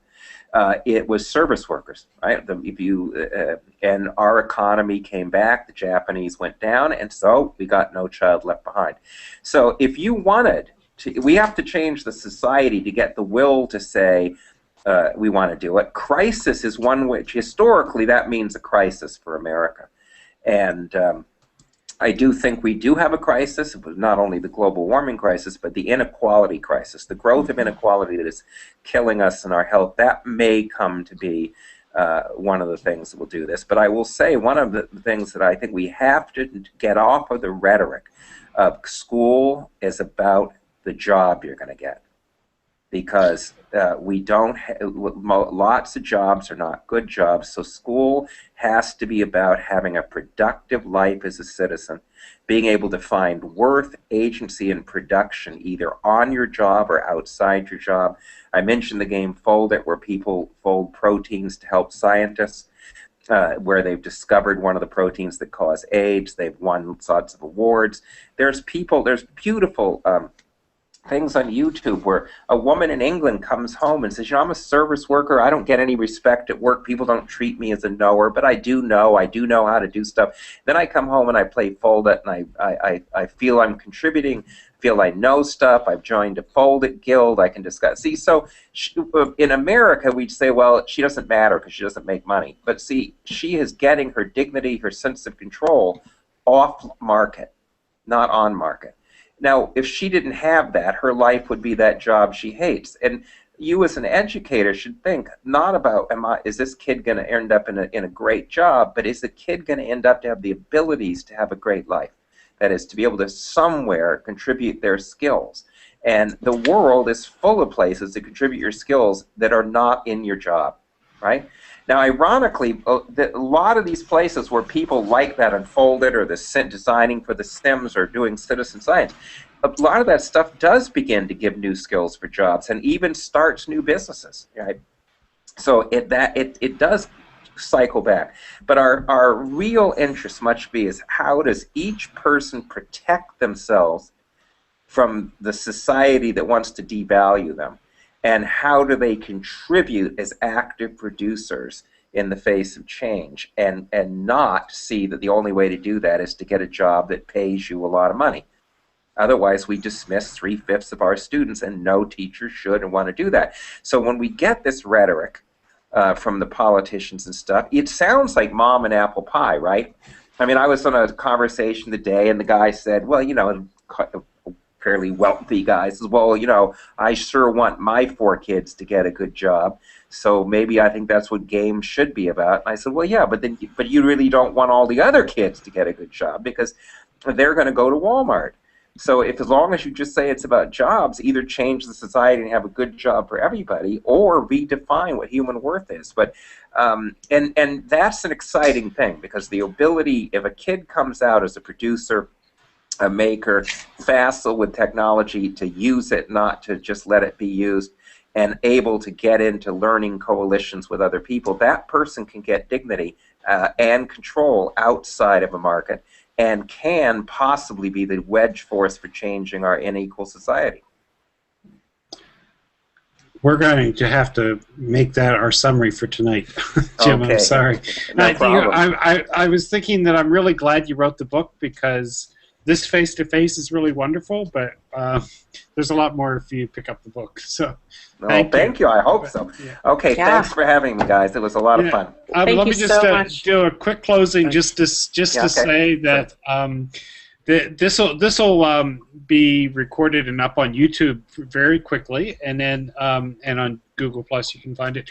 It was service workers, right? And our economy came back, the Japanese went down, and so we got No Child Left Behind. So if you wanted we have to change the society to get the will to say we want to do it. Crisis is one which historically that means a crisis for America. And I do think we do have a crisis, but not only the global warming crisis, but the inequality crisis, the growth of inequality that is killing us in our health. That may come to be one of the things that will do this. But I will say one of the things that I think we have to get off of the rhetoric of school is about the job you're going to get, because lots of jobs are not good jobs. So school has to be about having a productive life as a citizen, being able to find worth, agency, and production either on your job or outside your job. I mentioned the game Fold It, where people fold proteins to help scientists, where they've discovered one of the proteins that cause AIDS. They've won lots of awards. There's beautiful things on YouTube where a woman in England comes home and says, you know, I'm a service worker. I don't get any respect at work. People don't treat me as a knower, but I do know how to do stuff. Then I come home and I play Fold It, and I feel I'm contributing, feel I know stuff. I've joined a Fold It guild. I can discuss. See, so in America, we'd say, well, she doesn't matter because she doesn't make money. But see, she is getting her dignity, her sense of control off market, not on market. Now, if she didn't have that, her life would be that job she hates. And you as an educator should think not about, is this kid going to end up in a great job, but is the kid going to end up to have the abilities to have a great life? That is, to be able to somewhere contribute their skills. And the world is full of places to contribute your skills that are not in your job, right? Now, ironically, a lot of these places where people like that Unfolded or the designing for the Sims or doing citizen science, a lot of that stuff does begin to give new skills for jobs and even starts new businesses, right? So it does cycle back. But our real interest must be is how does each person protect themselves from the society that wants to devalue them? And how do they contribute as active producers in the face of change, and not see that the only way to do that is to get a job that pays you a lot of money? Otherwise, we dismiss 3/5 of our students, and no teacher should and want to do that. So when we get this rhetoric from the politicians and stuff. It sounds like mom and apple pie, right? I mean, I was on a conversation today, and the guy said, well, you know, a fairly wealthy guy says, well, you know, I sure want my 4 kids to get a good job, so maybe I think that's what games should be about. And I said, well, yeah, but you really don't want all the other kids to get a good job because they're going to go to Walmart. So as long as you just say it's about jobs, either change the society and have a good job for everybody, or redefine what human worth is. But and that's an exciting thing, because the ability, if a kid comes out as a producer, a maker, facile with technology, to use it, not to just let it be used, and able to get into learning coalitions with other people, that person can get dignity and control outside of a market, and can possibly be the wedge force for changing our unequal society. We're going to have to make that our summary for tonight, Jim. Okay. I'm sorry. No problem. I was thinking that I'm really glad you wrote the book, because this face-to-face is really wonderful, but there's a lot more if you pick up the book. So, thank you. I hope so. Yeah. Okay, thanks for having me, guys. It was a lot of fun. Let me you just so much. do a quick closing, just to say that this will be recorded and up on YouTube very quickly, and then and on Google Plus you can find it,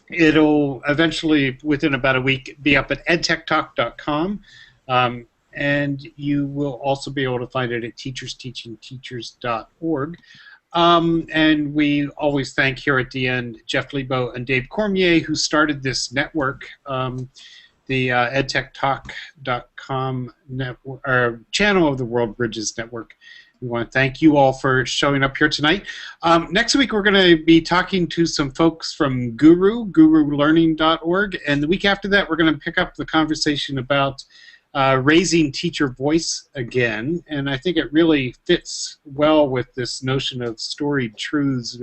it'll eventually, within about a week, be up at edtechtalk.com. And you will also be able to find it at teachersteachingteachers.org. And we always thank here at the end Jeff Lebo and Dave Cormier, who started this network, the edtechtalk.com channel of the World Bridges Network. We want to thank you all for showing up here tonight. Next week we're going to be talking to some folks from gurulearning.org, and the week after that we're going to pick up the conversation about raising teacher voice again, and I think it really fits well with this notion of storied truths,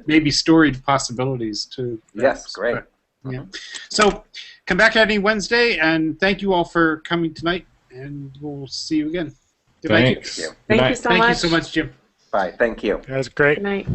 maybe storied possibilities too. Yes, great. But, yeah. So come back any Wednesday, and thank you all for coming tonight, and we'll see you again. Thanks. Thank you so much. Thank you so much, Jim. Bye. Thank you. That was great. Good night.